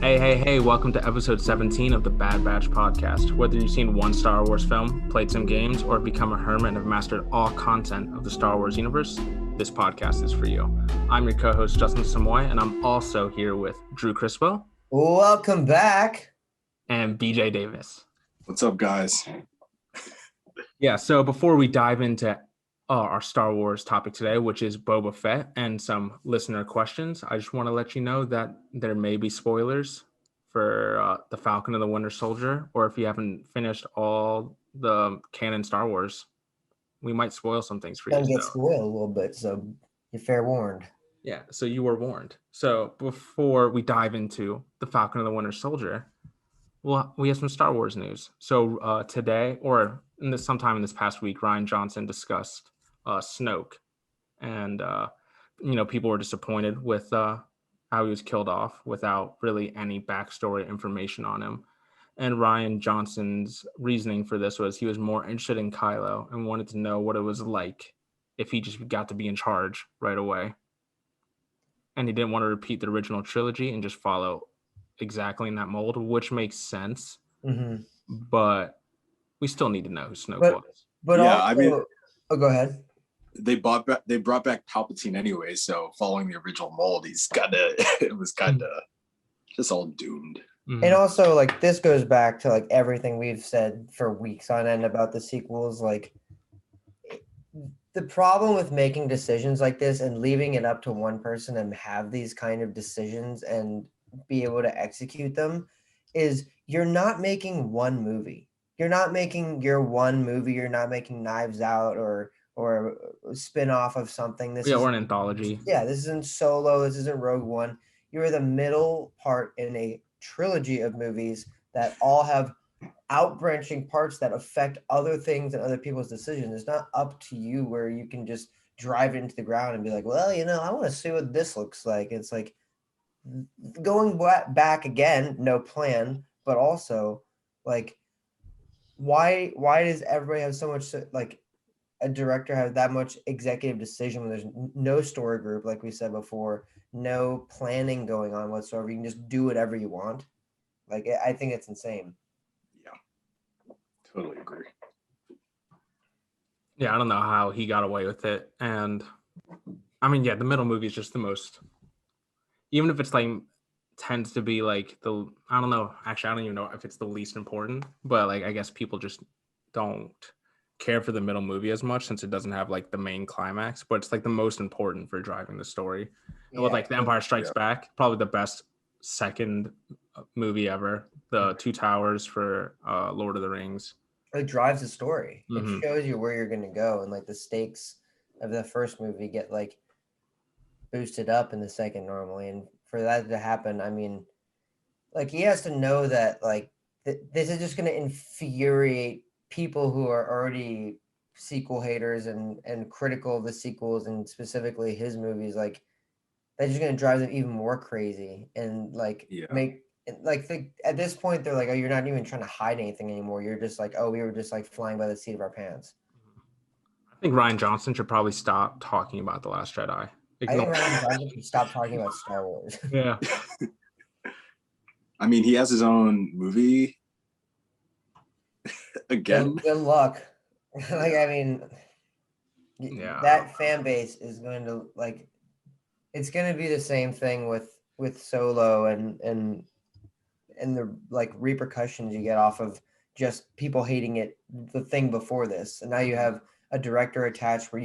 Hey, welcome to episode 17 of the Bad Batch podcast. Whether you've seen one Star Wars film, played some games, or become a hermit and have mastered all content of the Star Wars universe, this podcast is for you. I'm your co-host, Justin Samoy, and I'm also here with Drew Criswell. Welcome back. And BJ Davis. What's up, guys? Yeah, so before we dive into our Star Wars topic today, which is Boba Fett and some listener questions, I just want to let you know that there may be spoilers for the Falcon and the Winter Soldier, or if you haven't finished all the canon Star Wars, we might spoil some things for you. Don't get spoiled a little bit, so you're fair warned. Yeah, so you were warned. So before we dive into the Falcon and the Winter Soldier, well, we have some Star Wars news. So today, or sometime in this past week, Rian Johnson discussed Snoke, and people were disappointed with how he was killed off without really any backstory information on him. And Rian Johnson's reasoning for this was he was more interested in Kylo and wanted to know what it was like if he just got to be in charge right away. And he didn't want to repeat the original trilogy and just follow exactly in that mold, which makes sense. Mm-hmm. But we still need to know who Snoke was. But yeah, also, go ahead. They brought back Palpatine anyway, so following the original mold, it was kind of just all doomed. Mm-hmm. And also, like, this goes back to like everything we've said for weeks on end about the sequels. Like, the problem with making decisions like this and leaving it up to one person and have these kind of decisions and be able to execute them is you're not making one movie. You're not making your one movie. You're not making Knives Out or a spin-off of something. Or an anthology. Yeah, this isn't Solo. This isn't Rogue One. You're the middle part in a trilogy of movies that all have out-branching parts that affect other things and other people's decisions. It's not up to you where you can just drive it into the ground and be like, well, I want to see what this looks like. It's like going back again, no plan, but also like, why does everybody have so much, like, a director have that much executive decision when there's no story group, like we said before, no planning going on whatsoever? You can just do whatever you want. Like, I think it's insane. Yeah, totally agree. Yeah, I don't know how he got away with it. And I mean, yeah, the middle movie is just the most, even if it's like tends to be like I don't know, actually I don't even know if it's the least important, but like I guess people just don't care for the middle movie as much since it doesn't have like the main climax, but it's like the most important for driving the story. Yeah. With like The Empire Strikes Back, probably the best second movie ever. The Two Towers for Lord of the Rings. It drives the story. Mm-hmm. It shows you where you're going to go, and like the stakes of the first movie get like boosted up in the second normally, and for that to happen, I mean, like, he has to know that like this is just going to infuriate people who are already sequel haters and critical of the sequels and specifically his movies. Like, that's just going to drive them even more crazy and like make like at this point they're like, oh, you're not even trying to hide anything anymore. You're just like, oh, we were just like flying by the seat of our pants. I think Rian Johnson should probably stop talking about The Last Jedi. I think Rian Johnson should stop talking about Star Wars. Yeah. I mean, he has his own movie. Again, good luck. Like, I mean, yeah, that fan base is going to like, it's going to be the same thing with Solo and the like repercussions you get off of just people hating it, the thing before this, and now you have a director attached where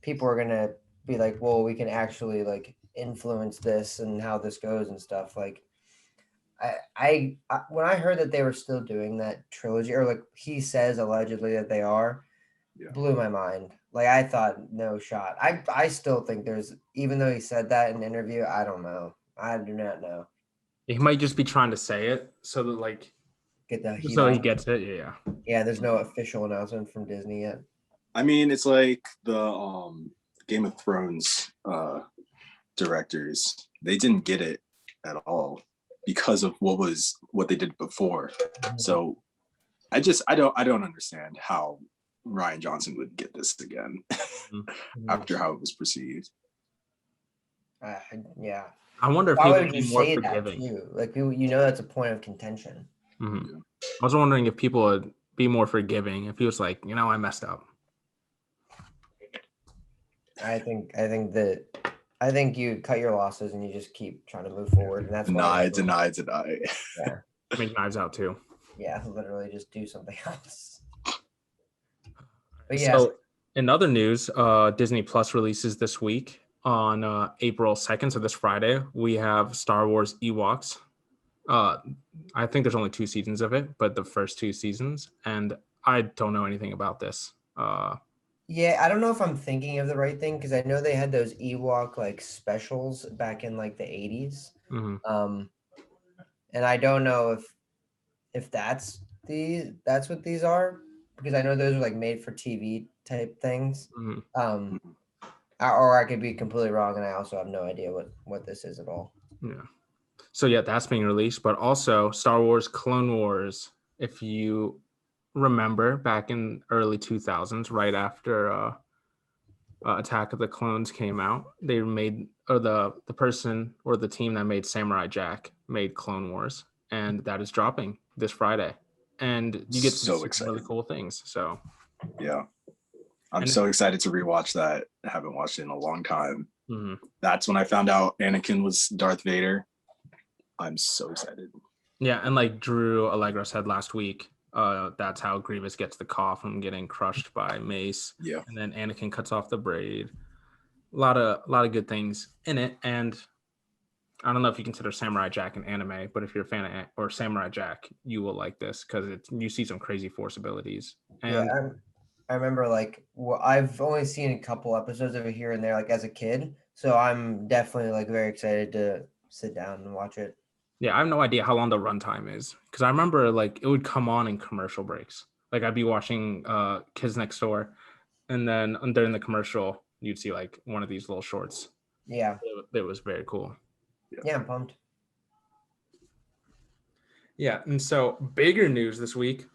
people are going to be like, well, we can actually like influence this and how this goes and stuff. Like, I when I heard that they were still doing that trilogy, or like he says allegedly that they are, blew my mind. Like, I thought, no shot. I still think there's, even though he said that in an interview, I don't know. I do not know. He might just be trying to say it so that like get that heat so off. He gets it. Yeah. Yeah, there's no official announcement from Disney yet. I mean, it's like the Game of Thrones directors. They didn't get it at all because of what they did before. Mm-hmm. So I don't understand how Rian Johnson would get this again after how it was perceived. Yeah. I wonder if Why people would would you be more say that forgiving. too? Like, that's a point of contention. Mhm. I was wondering if people would be more forgiving if he was like, I messed up. I think you cut your losses and you just keep trying to move forward, and that's why. Deny. Yeah, Make Knives Out too. yeah, literally just do something else. But yeah, So in other news, Disney Plus releases this week on April 2nd. So this Friday, we have Star Wars Ewoks. I think there's only 2 seasons of it, but the first 2 seasons, and I don't know anything about this. yeah, I don't know if I'm thinking of the right thing because I know they had those Ewok like specials back in like the 80s. Mhm. And I don't know if that's what these are, because I know those are like made for TV type things. Mhm. Or I could be completely wrong, and I also have no idea what this is at all. Yeah. So yeah, that's being released, but also Star Wars Clone Wars. If you remember back in early 2000s, right after Attack of the Clones came out, they made, or the person or the team that made Samurai Jack made Clone Wars, and that is dropping this Friday, and you get to So see some really excited. cool things. So Yeah. I'm And- so excited to rewatch that. I haven't watched it in a long time. mhm. That's when I found out Anakin was Darth Vader. I'm so excited. Yeah, and like Drew Allegro said last week, that's how Grievous gets the claw from getting crushed by Mace. Yeah. And then Anakin cuts off the braid. A lot of good things in it, and I don't know if you consider Samurai Jack an anime, but if you're a fan of or Samurai Jack, you will like this because you see some crazy Force abilities. And Yeah, I remember like I've only seen a couple episodes of it here and there, like as a kid. So I'm definitely like very excited to sit down and watch it. yeah, I have no idea how long the runtime is because I remember like it would come on in commercial breaks. Like I'd be watching Kids Next Door, and then during the commercial, you'd see like one of these little shorts. Yeah, It was very cool. yeah, I'm pumped. Yeah, and so bigger news this week,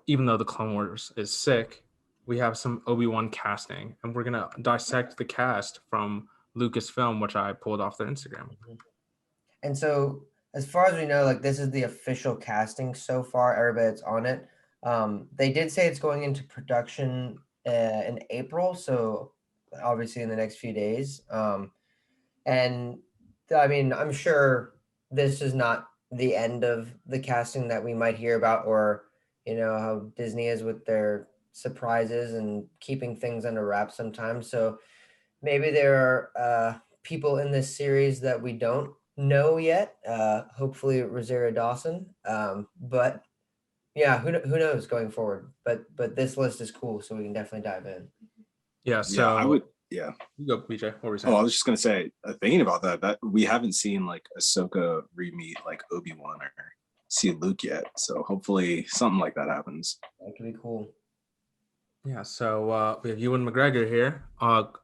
even though the Clone Wars is sick, we have some Obi Wan casting, and we're gonna dissect the cast from Lucasfilm, which I pulled off their Instagram. And so, as far as we know, like this is the official casting so far. Everybody that's on it. They did say it's going into production in April, so obviously in the next few days. And I mean, I'm sure this is not the end of the casting that we might hear about, or how Disney is with their surprises and keeping things under wraps sometimes. So maybe there are people in this series that we don't know yet. Hopefully, Rosario Dawson. But yeah, who knows going forward? But this list is cool, so we can definitely dive in. Yeah, so I would. Yeah. You go, BJ. What were you Oh, saying? I was just gonna say, thinking about that we haven't seen like Ahsoka re-meet like Obi-Wan or see Luke yet. So hopefully something like that happens. That could be cool. Yeah, so we have Ewan McGregor here.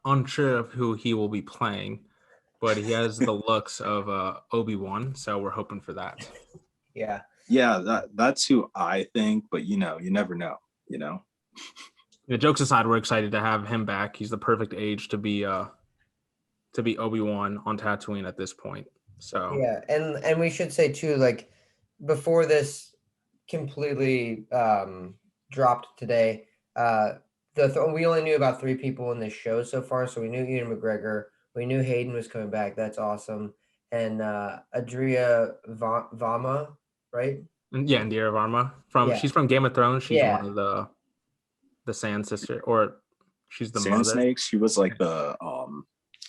Unsure of who he will be playing, but he has the looks of Obi-Wan, so we're hoping for that. Yeah. Yeah, that's who I think, but you never know. The jokes aside, we're excited to have him back. He's the perfect age to be Obi-Wan on Tatooine at this point. So Yeah, and we should say too, like before this completely dropped today, we only knew about 3 people in this show so far. So we knew Ian McGregor, we knew Hayden was coming back. That's awesome, and Adria Vama, right? and yeah, Indira Varma Yeah. she's from Game of Thrones. She's Yeah. one of the Sand Sister, or she's the Sand mother. Snakes. She was like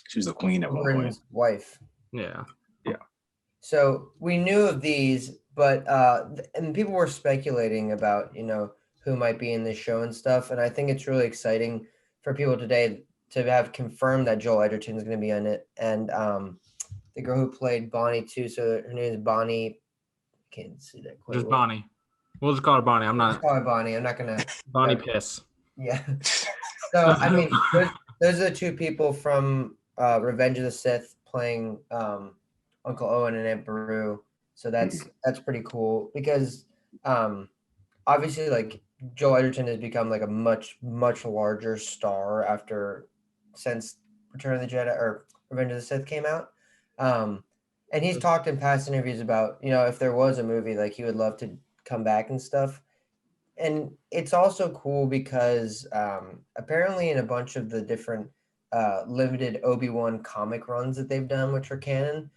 she was the queen at one point. Oberyn's wife. Yeah. So we knew of these, but and people were speculating about who might be in this show and stuff. And I think it's really exciting for people today to have confirmed that Joel Edgerton is going to be in it, and the girl who played Bonnie too. So her name is Bonnie. I can't see that quite. Just well. Bonnie. We'll just call her Bonnie. I'm Let's not call her Bonnie. I'm not gonna. Bonnie Piss. Yeah. So I mean, those are the 2 people from Revenge of the Sith playing Uncle Owen and Aunt Beru. So that's pretty cool because obviously like Joel Edgerton has become like a much larger star since Return of the Jedi or Revenge of the Sith came out. And he's talked in past interviews about, if there was a movie, like he would love to come back and stuff. And it's also cool because apparently in a bunch of the different limited Obi Wan comic runs that they've done, which are canon,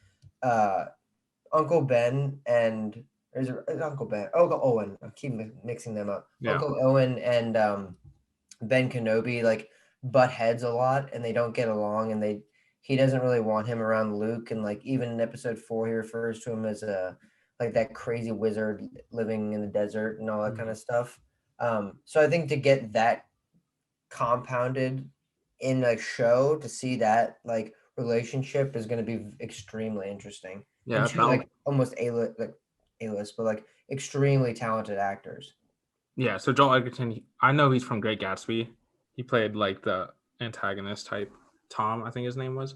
Uncle Ben and is Uncle Ben? Uncle Owen. I keep mixing them up. Yeah. Uncle Owen and Ben Kenobi like butt heads a lot, and they don't get along, and he doesn't really want him around Luke, and like even in episode 4, he refers to him as a like that crazy wizard living in the desert and all that kind of stuff. So I think to get that compounded in a show, to see that like relationship is going to be extremely interesting. Yeah, And two like almost A-list, but like extremely talented actors. Yeah, so Joel Edgerton, I know he's from Great Gatsby. He played like the antagonist type, Tom, I think his name was.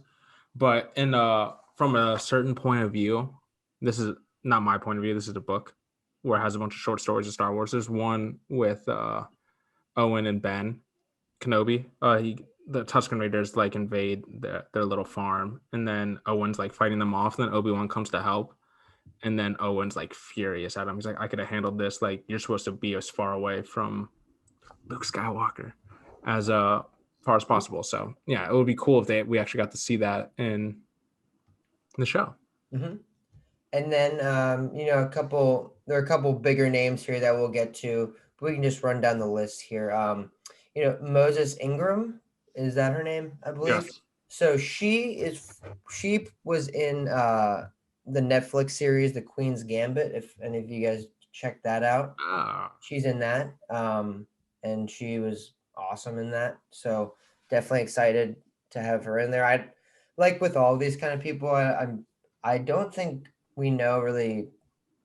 But from a certain point of view, this is not my point of view. This is a book where it has a bunch of short stories of Star Wars. There's one with Owen and Ben Kenobi. The Tusken Raiders like invade their little farm, and then Owen's like fighting them off. And then Obi Wan comes to help, and then Owen's like furious at him. He's like, "I could have handled this. Like, you're supposed to be as far away from Luke Skywalker as far as possible." So yeah, it would be cool if we actually got to see that in the show. Mm-hmm. And then there are a couple bigger names here that we'll get to, but we can just run down the list here. Moses Ingram, is that her name? I believe. Yes. So she was in the Netflix series The Queen's Gambit, if any of you guys check that out. She's in that, and she was awesome in that. So definitely excited to have her in there. I like with all these kind of people, I don't think we know really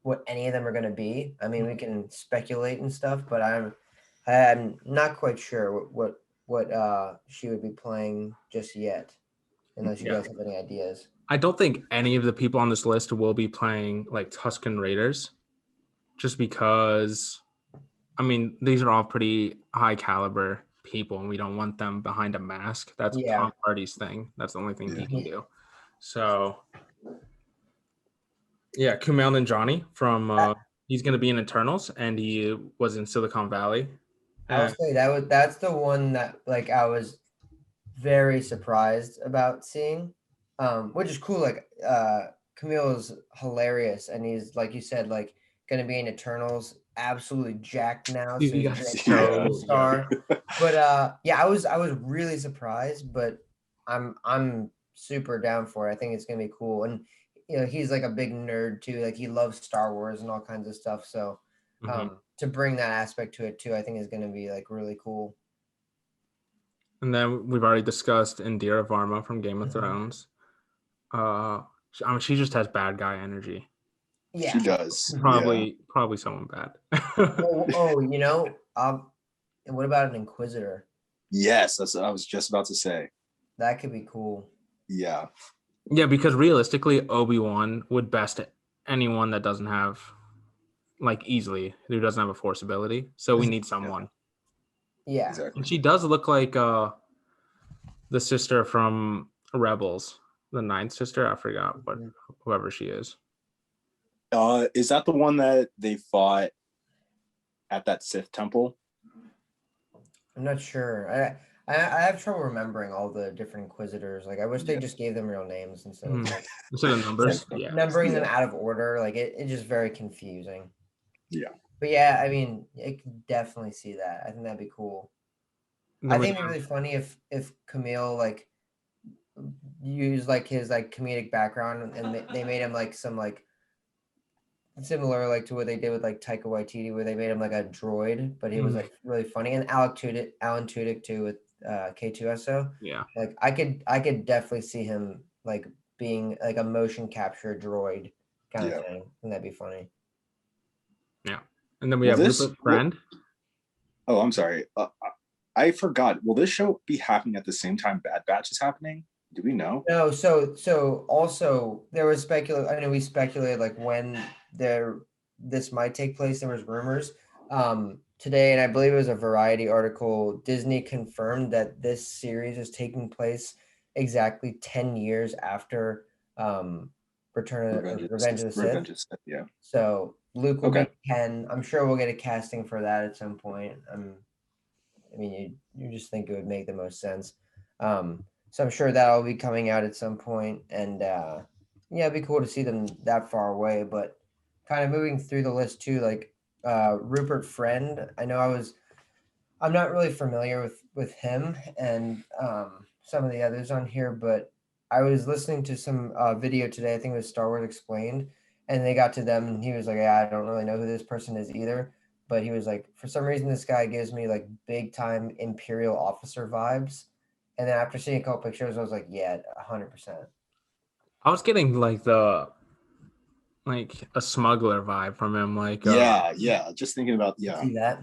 what any of them are going to be. I mean, we can speculate and stuff, but I'm not quite sure what she would be playing just yet, unless you guys have any ideas. I don't think any of the people on this list will be playing like Tusken Raiders, just because, I mean, these are all pretty high caliber people, and we don't want them behind a mask. That's Tom Hardy's thing. That's the only thing he can do. So yeah, Kumail Nanjiani from he's going to be in Eternals, and he was in Silicon Valley. I would say that's the one that like I was very surprised about seeing, which is cool. Like Camille is hilarious, and he's, like you said, like going to be in Eternals, absolutely jacked now. So he's a star. But I was really surprised, but I'm super down for it. I think it's gonna be cool, and he's like a big nerd too. Like he loves Star Wars and all kinds of stuff. So to bring that aspect to it too, I think is gonna be like really cool. And then we've already discussed Indira Varma from Game of Thrones. I mean, she just has bad guy energy. Yeah, she does. Probably someone bad. What about an Inquisitor? Yes, that's what I was just about to say. That could be cool. Yeah. Yeah, because realistically, Obi-Wan would best anyone that doesn't have, like, who doesn't have a Force ability. So we need someone. Yeah. Exactly. And she does look like the sister from Rebels, the ninth sister. I forgot whoever she is. Is that the one that they fought at that Sith temple? I'm not sure. I have trouble remembering all the different Inquisitors. Like I wish they just gave them real names instead of numbers. Numbering them out of order. Like it's just very confusing. Yeah. But yeah, I mean, I could definitely see that. I think that'd be cool. I think it'd be really funny if Camille like used like his like comedic background and they made him like some like similar like to what they did with like Taika Waititi, where they made him like a droid, but he was like really funny. And Alan Tudyk too with K2SO. Yeah. Like I could definitely see him like being like a motion capture droid kind of thing. And that'd be funny. Yeah. And then we have Rupert Friend. Oh, I'm sorry. I forgot. Will this show be happening at the same time Bad Batch is happening? Do we know? No. So also there was I know we speculated like when this might take place. There was rumors today, and I believe it was a Variety article. Disney confirmed that this series is taking place exactly 10 years after Revenge of the Sith. Revenge of the Sith, yeah. So Luke will Okay. be Ken. I'm sure we'll get a casting for that at some point. I mean, you just think it would make the most sense. So I'm sure that'll be coming out at some point, and yeah, it'd be cool to see them that far away. But kind of moving through the list too, like Rupert Friend. I know I'm not really familiar with him and some of the others on here, but I was listening to some video today. I think it was Star Wars Explained, and they got to them, and he was like, "Yeah, I don't really know who this person is either." But he was like, for some reason, this guy gives me like big time Imperial officer vibes. And then after seeing a couple pictures, I was like, yeah, 100%. I was getting like a smuggler vibe from him, like Yeah. Just thinking about See that?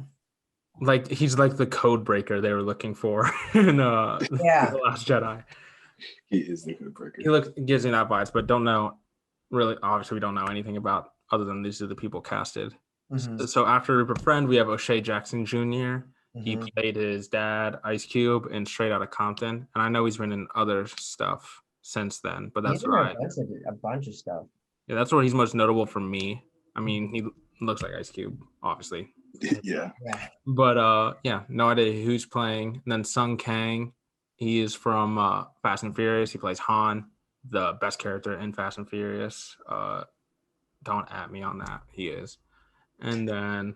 like he's like the code breaker they were looking for in Yeah. The Last Jedi. he is the code breaker. He gives me that vibes, but don't know really. Obviously, we don't know anything about other than these are the people casted. Mhm. So after Rupert Friend, we have O'Shea Jackson Jr. He Mhm. played his dad, Ice Cube, in Straight Outta Compton, and I know he's been in other stuff since then. But that's He's in right. a bunch of stuff. Yeah, that's where he's most notable for me. I mean, he looks like Ice Cube, obviously. Yeah. Yeah. But yeah, no idea who's playing. And then Sung Kang, he is from Fast and Furious. He plays Han, the best character in Fast and Furious. Don't at me on that. He is. And then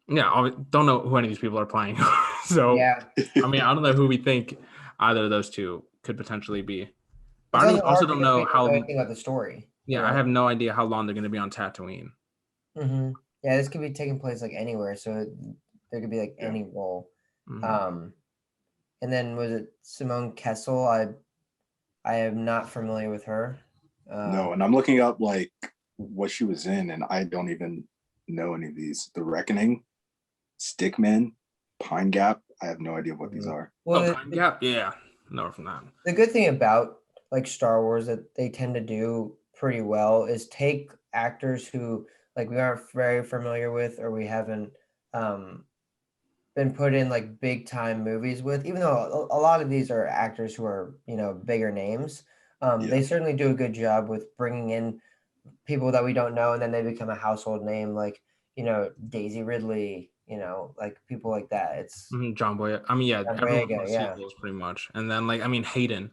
yeah, I don't know who any of these people are playing. So Yeah. I mean, I don't know who we think either of those two could potentially be. But It's I also hard don't because know we don't how. know anything about the story. Yeah, I have no idea how long they're going to be on Tatooine. Mm-hmm. Yeah, this could be taking place like anywhere, so there could be like any role. Mhm. And then was it Simone Kessel? I am not familiar with her. No, and I'm looking up like what she was in, and I don't even know any of these. The Reckoning, Stickman, Pine Gap. I have no idea what these are. Well, Pine Gap? Yeah, no, from that. the good thing about like Star Wars that they tend to do pretty well is take actors who like we aren't very familiar with or we haven't um, been put in like big time movies with, even though a lot of these are actors who are, bigger names. They certainly do a good job with bringing in people that we don't know and then they become a household name, like, Daisy Ridley, like people like that. It's John Boyega. I mean, yeah, John everyone Boyega, from the yeah. sequels pretty much. And then, like, I mean, Hayden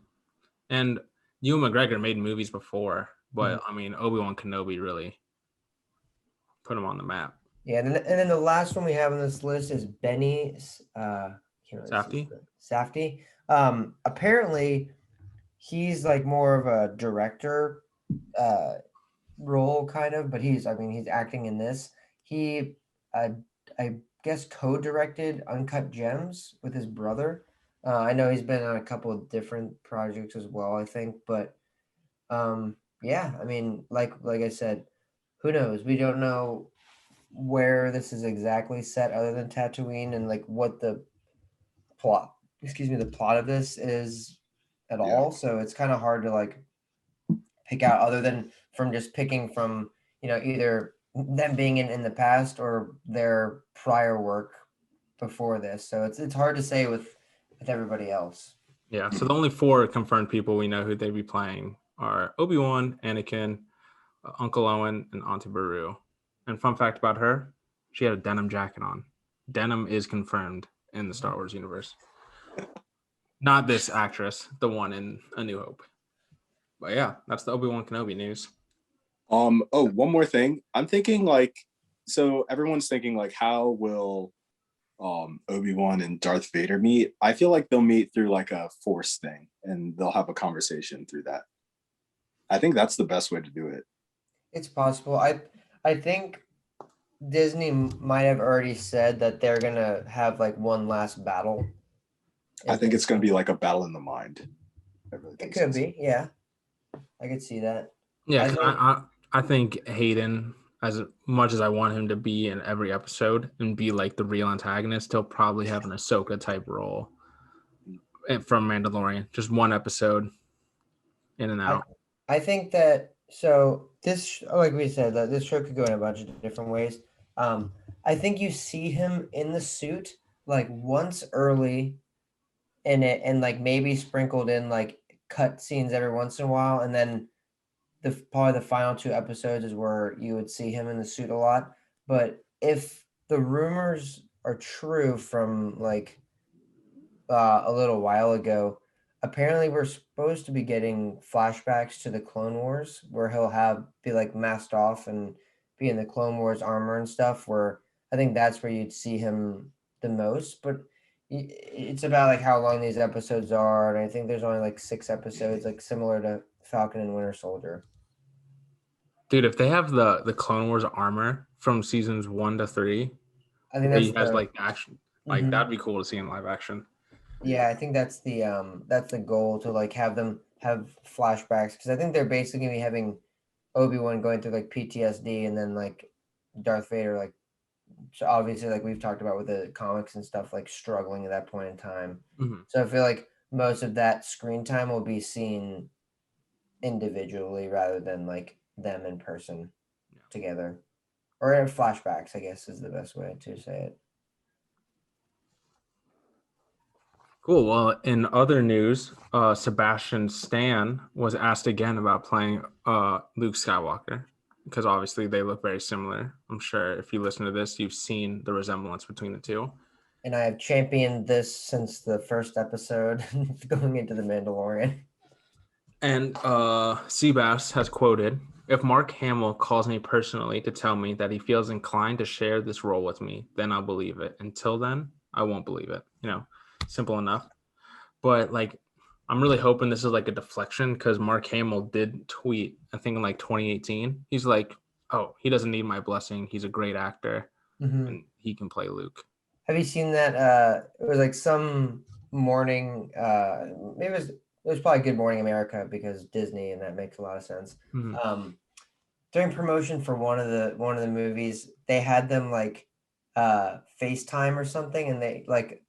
and Ewan McGregor made movies before, but I mean, Obi Wan Kenobi really put him on the map. Yeah, and then the last one we have on this list is Benny Safdie? Safdie. Apparently he's like more of a director role kind of, but he's acting in this. He I guess co-directed Uncut Gems with his brother. I know he's been on a couple of different projects as well, I think, but yeah, I mean, like I said, who knows? We don't know where this is exactly set other than Tatooine and like what the the plot of this is at all. So it's kind of hard to like pick out other than from just picking from, either them being in the past or their prior work before this. So it's hard to say with everybody else. Yeah, so the only 4 confirmed people we know who they'd be playing are Obi-Wan, Anakin, Uncle Owen, and Auntie Beru. And fun fact about her, she had a denim jacket on. Denim is confirmed in the Star Wars universe. Not this actress, the one in A New Hope. But yeah, that's the Obi-Wan Kenobi news. Oh, one more thing. I'm thinking like, so everyone's thinking like, how will Obi-Wan and Darth Vader meet? I feel like they'll meet through like a Force thing and they'll have a conversation through that. I think that's the best way to do it. It's possible. I think Disney might have already said that they're gonna have like one last battle. I think it's gonna be like a battle in the mind. It could be, yeah. I could see that. Yeah, I think Hayden, as much as I want him to be in every episode and be like the real antagonist, he'll probably have an Ahsoka type role from Mandalorian. Just one episode, in and out. I think that so this, like we said, that this show could go in a bunch of different ways. I think you see him in the suit like once early in it, and like maybe sprinkled in like cut scenes every once in a while, and then probably the final 2 episodes is where you would see him in the suit a lot. But if the rumors are true from like a little while ago, apparently we're supposed to be getting flashbacks to the Clone Wars where he'll be like masked off and be in the Clone Wars armor and stuff, where I think that's where you'd see him the most. But it's about like how long these episodes are, and I think there's only like 6 episodes, like similar to Falcon and Winter Soldier. Dude, if they have the Clone Wars armor from seasons 1 to 3, I think where that's he has like action, like Mhm. that'd be cool to see in live action. Yeah, I think that's the goal, to like have them have flashbacks, because I think they're basically gonna be having Obi-Wan going through like PTSD, and then like Darth Vader, like, so obviously like we've talked about with the comics and stuff, like struggling at that point in time. Mhm. So I feel like most of that screen time will be seen individually rather than like them in person together, or in flashbacks, I guess is the best way to say it. Cool. Well, in other news, Sebastian Stan was asked again about playing Luke Skywalker, because obviously they look very similar. I'm sure if you listen to this, you've seen the resemblance between the two. And I have championed this since the first episode going into The Mandalorian. And Seabass has quoted, "If Mark Hamill calls me personally to tell me that he feels inclined to share this role with me, then I'll believe it. Until then, I won't believe it." Simple enough. But like, I'm really hoping this is like a deflection, because Mark Hamill did tweet, I think in like 2018, he's like, "Oh, he doesn't need my blessing. He's a great actor, and he can play Luke." Have you seen that? It was like some morning. Maybe it was probably Good Morning America, because Disney, and that makes a lot of sense. Mhm. During promotion for one of the movies, they had them like FaceTime or something, and they like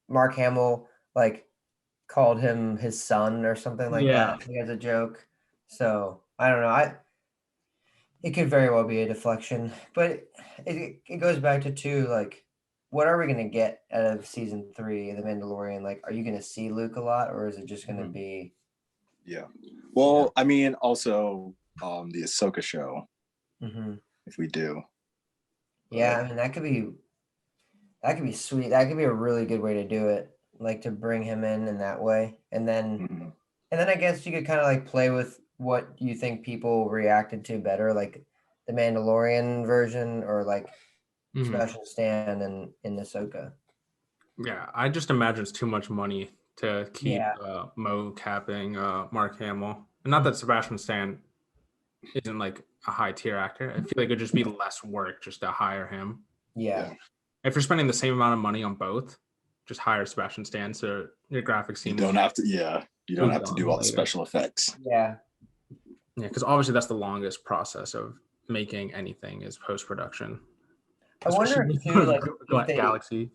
Mark Hamill like called him his son or something like Yeah. that, like, as a joke. So I don't know. It could very well be a deflection, but it goes back to too, like, what are we gonna get out of season 3 of The Mandalorian? Like, are you gonna see Luke a lot, or is it just gonna Mhm. be? Yeah. Well, I mean, also the Ahsoka show, Mm-hmm. if we do. Yeah, I mean that could be sweet. That could be a really good way to do it, like to bring him in that way, and then Mhm. I guess you could kind of like play with what you think people reacted to better, like the Mandalorian version, or like Mhm. Special Stan in Ahsoka. Yeah, I just imagine it's too much money to keep Yeah. Mo capping Mark Hamill. And not that Sebastian Stan isn't like a high tier actor. I feel like it'd just be less work just to hire him. Yeah. If you're spending the same amount of money on both, just hire Sebastian Stan so your graphics You seem don't have to, you don't have to do all the later. special effects. Yeah. Yeah, because obviously that's the longest process of making anything is post production. I wonder if too, like, if they, Galaxy.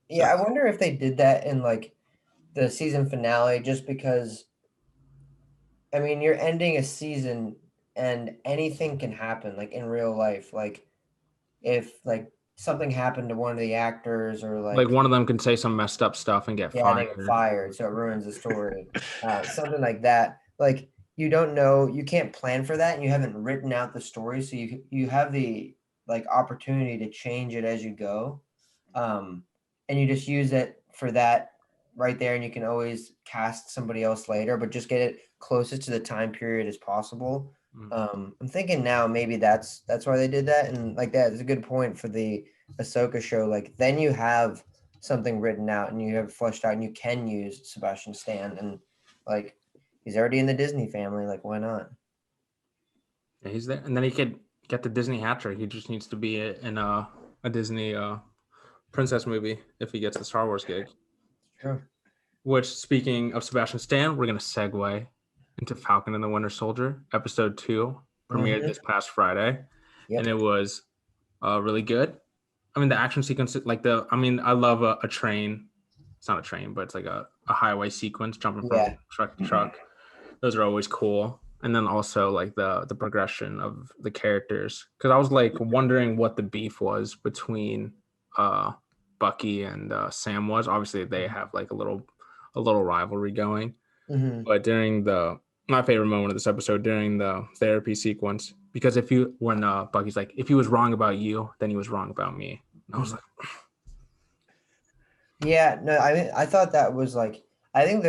yeah, I wonder if they did that in like the season finale, just because, I mean, you're ending a season and anything can happen, like in real life. Like if like something happened to one of the actors, or Like like, one of them can say some messed up stuff and get yeah, they get fired. fired, so it ruins the story. Something like that. Like, you don't know, you can't plan for that, and you haven't written out the story, so you have the like opportunity to change it as you go, and you just use it for that right there, and you can always cast somebody else later, but just get it closest to the time period as possible. I'm thinking now maybe that's why they did that, and like that is a good point for the Ahsoka show. Like, then you have something written out, and you have fleshed out, and you can use Sebastian Stan, and like he's already in the Disney family. Like, why not? Yeah, he's there, and then he could get the Disney hat trick. He just needs to be in a Disney princess movie if he gets the Star Wars gig. True. Which, speaking of Sebastian Stan, we're gonna segue into Falcon and the Winter Soldier. Episode 2 premiered this past Friday, Yep. and it was really good. I mean, the action sequence, like I love a train. It's not a train, but it's like a highway sequence, jumping from truck to truck. Those are always cool. And then also like the progression of the characters, because I was like wondering what the beef was between Bucky and Sam was. Obviously they have like a little rivalry going, But during my favorite moment of this episode, during the therapy sequence, because when Bucky's like, if he was wrong about you, then he was wrong about me. And I was like, Yeah, no, I mean, I thought that was like, I think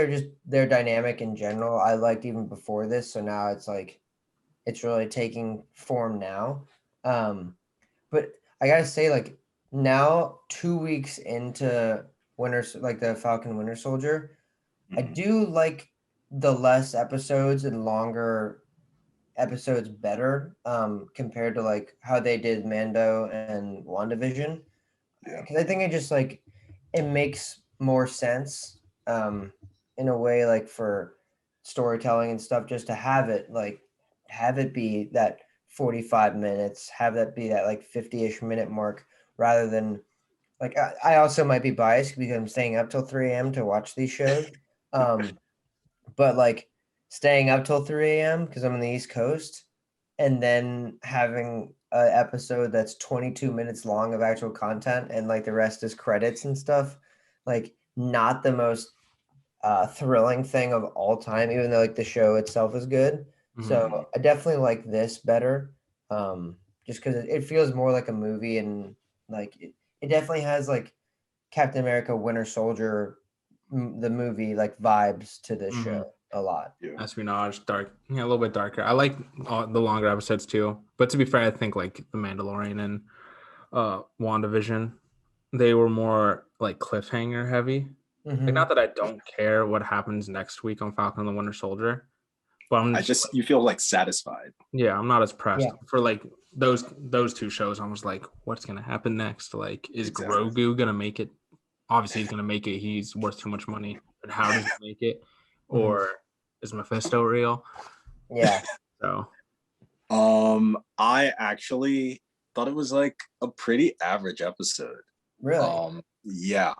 their dynamic in general, I liked even before this. So now it's like, it's really taking form now. But I gotta say, like, now 2 weeks into like the Falcon Winter Soldier, I do like the less episodes and longer episodes better, compared to like how they did Mando and WandaVision. Yeah. Because I think it just like it makes more sense, in a way, like for storytelling and stuff, just to have it be that 45 minutes, have that be that like 50-ish minute mark, rather than like I also might be biased because I'm staying up till 3 a.m. to watch these shows. But like staying up till 3 a.m. because I'm on the East Coast, and then having an episode that's 22 minutes long of actual content and like the rest is credits and stuff, like not the most thrilling thing of all time, even though like the show itself is good. So I definitely like this better, just because it feels more like a movie, and like it definitely has like Captain America Winter Soldier, the movie, like vibes to this show a lot. Yeah. espionage, dark, a little bit darker. I like the longer episodes too. But to be fair, I think like the Mandalorian and WandaVision, they were more like cliffhanger heavy. Like, not that I don't care what happens next week on Falcon and the Winter Soldier, but You feel like satisfied. yeah, I'm not as pressed Yeah. for like those two shows. I was like, what's gonna happen next? Like, is Exactly. Grogu gonna make it? Obviously, he's gonna make it. He's worth too much money. But how does he make it? Or is Mephisto real? Yeah. So I actually thought it was like a pretty average episode. Really? Yeah.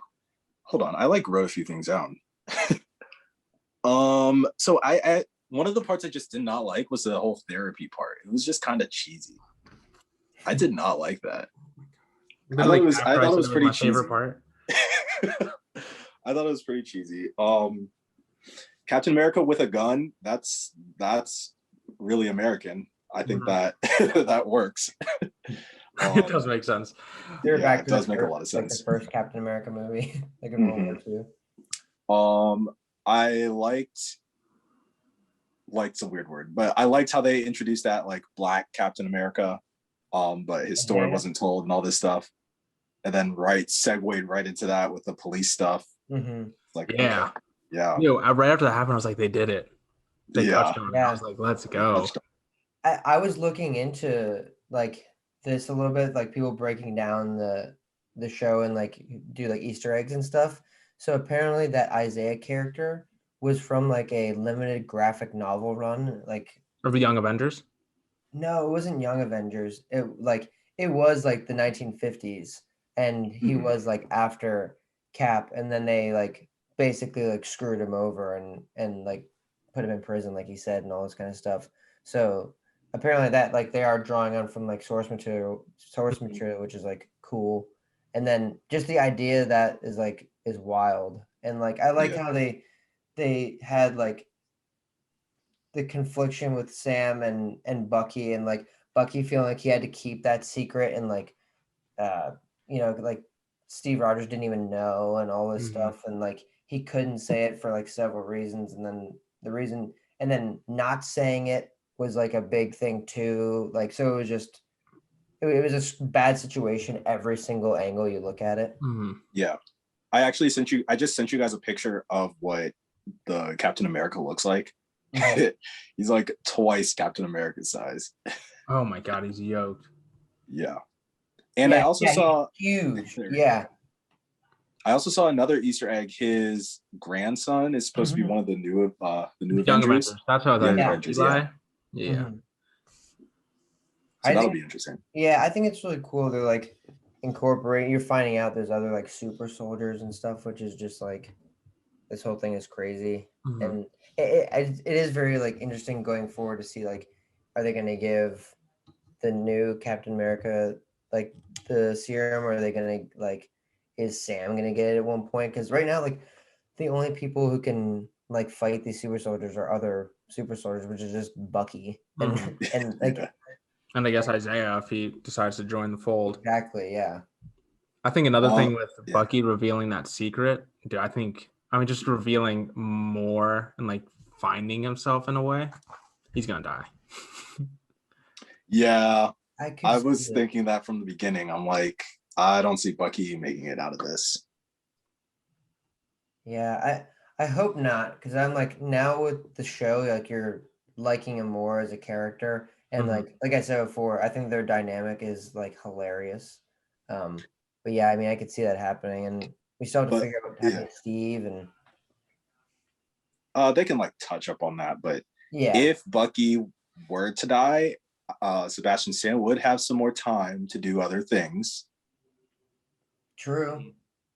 Hold on, I like wrote a few things down. So I one of the parts I just did not like was the whole therapy part. It was just kind of cheesy. I did not like that. I thought it was pretty my cheesy. favorite part. I thought it was pretty cheesy. Captain America with a gun, that's really American. I think that that works. It does make sense. It does make a lot of sense. Like the first Captain America movie, like in World War II. I liked a weird word, but I liked how they introduced that like Black Captain America, but his story wasn't told and all this stuff, and then segued right into that with the police stuff. Like, yeah, okay. Yeah. Right after that happened, I was like, they did it. They touched on it. I was like, let's go. I was looking into like this a little bit, like people breaking down the show and like do like Easter eggs and stuff. So apparently that Isaiah character was from like a limited graphic novel run, like Of the Young Avengers. no, it wasn't Young Avengers. It was like the 1950s, and he was like after Cap, and then they like basically like screwed him over and like put him in prison, like he said, and all this kind of stuff. So apparently that like they are drawing on from like source material, which is like cool. And then just the idea that is wild. And like I like how they had like the confliction with Sam and Bucky, and like Bucky feeling like he had to keep that secret, and like like Steve Rogers didn't even know, and all this stuff, and like he couldn't say it for like several reasons, and then not saying it was like a big thing too, like so it was a bad situation every single angle you look at it. Yeah, I just sent you guys a picture of what the Captain America looks like. He's like twice Captain America's size. Oh my god, he's yoked. Yeah. And I also saw huge. Yeah. I also saw another Easter egg. His grandson is supposed to be one of the new Young Avengers. That's how that Avengers, yeah. So that'll be interesting. Yeah, I think it's really cool. They're like incorporating. You're finding out there's other like super soldiers and stuff, which is just like this whole thing is crazy, and it is very like interesting going forward to see like, are they going to give the new Captain America like the serum, or are they going to like, is Sam going to get it at one point? Because right now, like the only people who can like fight these super soldiers or other super soldiers, which is just Bucky and and like Yeah. And I guess Isaiah, if he decides to join the fold. exactly, yeah. I think another thing with Yeah. Bucky revealing that secret, dude, just revealing more and like finding himself in a way, he's gonna die. Yeah, I see was it. thinking that from the beginning. I'm like, I don't see Bucky making it out of this. Yeah, I hope not, because I'm like now with the show, like you're liking him more as a character, and Mhm. like I said before, I think their dynamic is like hilarious. But yeah, I mean, I could see that happening, and we still have to But figure out what yeah, happened to Steve, and they can like touch up on that. But yeah, if Bucky were to die, Sebastian Stan would have some more time to do other things. true,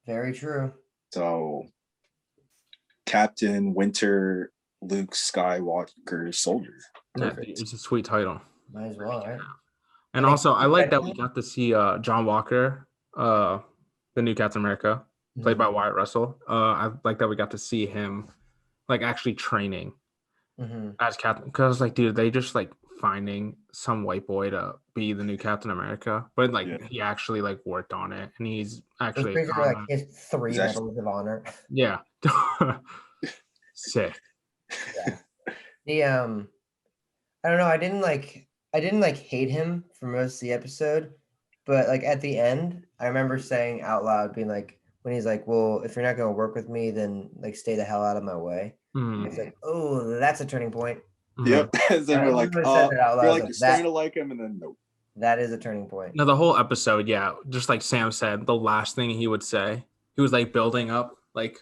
very true. So Captain Winter Luke Skywalker Soldier. Yeah, Perfect. it's a sweet title. Might as well, right? And they also, I keep like that we editing? got to see John Walker, the new Captain America, played by Wyatt Russell. I like that we got to see him like actually training as Captain, because I was like, dude, they just like finding some white boy to be the new Captain America, but like Yeah. he actually like worked on it, and he's Those actually things are like his 3 He's actually- medals of honor. yeah, sick. Yeah. The I don't know. I didn't like hate him for most of the episode, but like at the end, I remember saying out loud, being like, when he's like, "Well, if you're not gonna work with me, then like stay the hell out of my way." And it's Mm, like, oh, that's a turning point. Yep. And then I we're like, literally said that out you're loud. like, Like, you're starting to like him, and then nope. that is a turning point. No, the whole episode, yeah, just like Sam said, the last thing he would say, he was like building up, like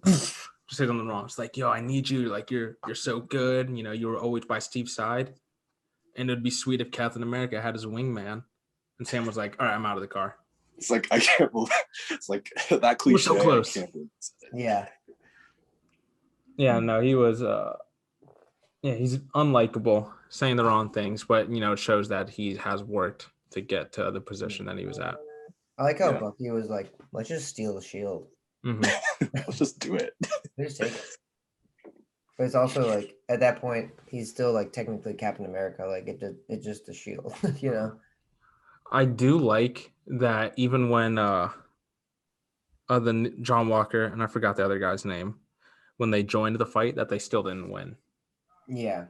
just say something wrong. It's like, yo, I need you. Like you're so good. You know, you were always by Steve's side, and it'd be sweet if Captain America had his wingman. And Sam was like, all right, I'm out of the car. It's like I can't believe it's like that cliche. We're so close. I can't believe Yeah. Yeah, no, he was he's unlikable, saying the wrong things, but you know, it shows that he has worked to get to the position that he was at. I like how Yeah. Bucky was like, let's just steal the shield. Let's just do it. Let's just take it. But it's also like at that point, he's still like technically Captain America. Like it's just a shield, you know. I do like that even when John Walker and I forgot the other guy's name, when they joined the fight, that they still didn't win. Yeah.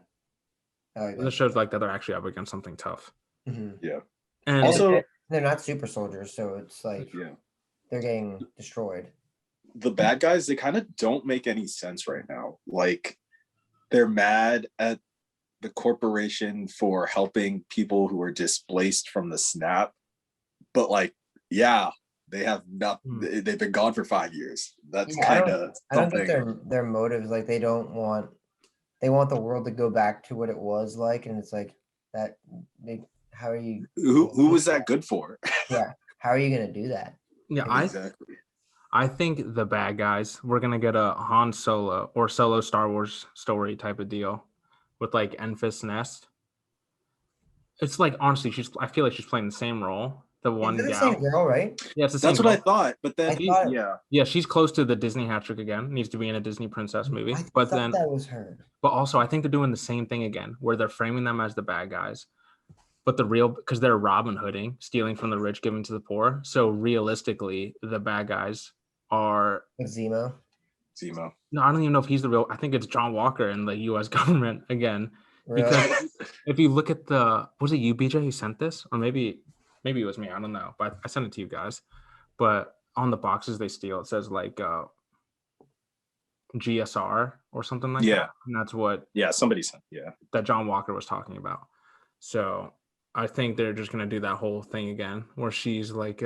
I like It that. shows like that they're actually up against something tough. Yeah. And Also- they're not super soldiers, so it's like Yeah. they're getting destroyed. The bad guys, they kind of don't make any sense right now. Like they're mad at the corporation for helping people who are displaced from the snap. But like, yeah, they have not they've been gone for 5 years. That's Yeah, kind of I don't think something. their motives, like they want the world to go back to what it was like, and it's like that how are you Who was that good for? yeah, how are you gonna do that? yeah, Exactly. I think the bad guys, we're gonna get a Han Solo or Solo Star Wars story type of deal with like Enfys Nest. It's like honestly, I feel like she's playing the same role. The one They're the gal. same girl, right? Yeah, it's the same. That's what I girl. thought. But then thought- yeah. Yeah, she's close to the Disney hat trick again. Needs to be in a Disney princess movie. I But thought then that was her. But also, I think they're doing the same thing again, where they're framing them as the bad guys, but because they're Robin Hooding, stealing from the rich, giving to the poor. So realistically, the bad guys are. With Zemo. Zemo. No, I don't even know if he's the real. I think it's John Walker and the U.S. government again. Really? Because if you look at was it you, BJ, who sent this, or maybe it was me. I don't know, but I sent it to you guys. But on the boxes they steal, it says like GSR or something like that. And that's what somebody said that John Walker was talking about. So I think they're just gonna do that whole thing again where she's like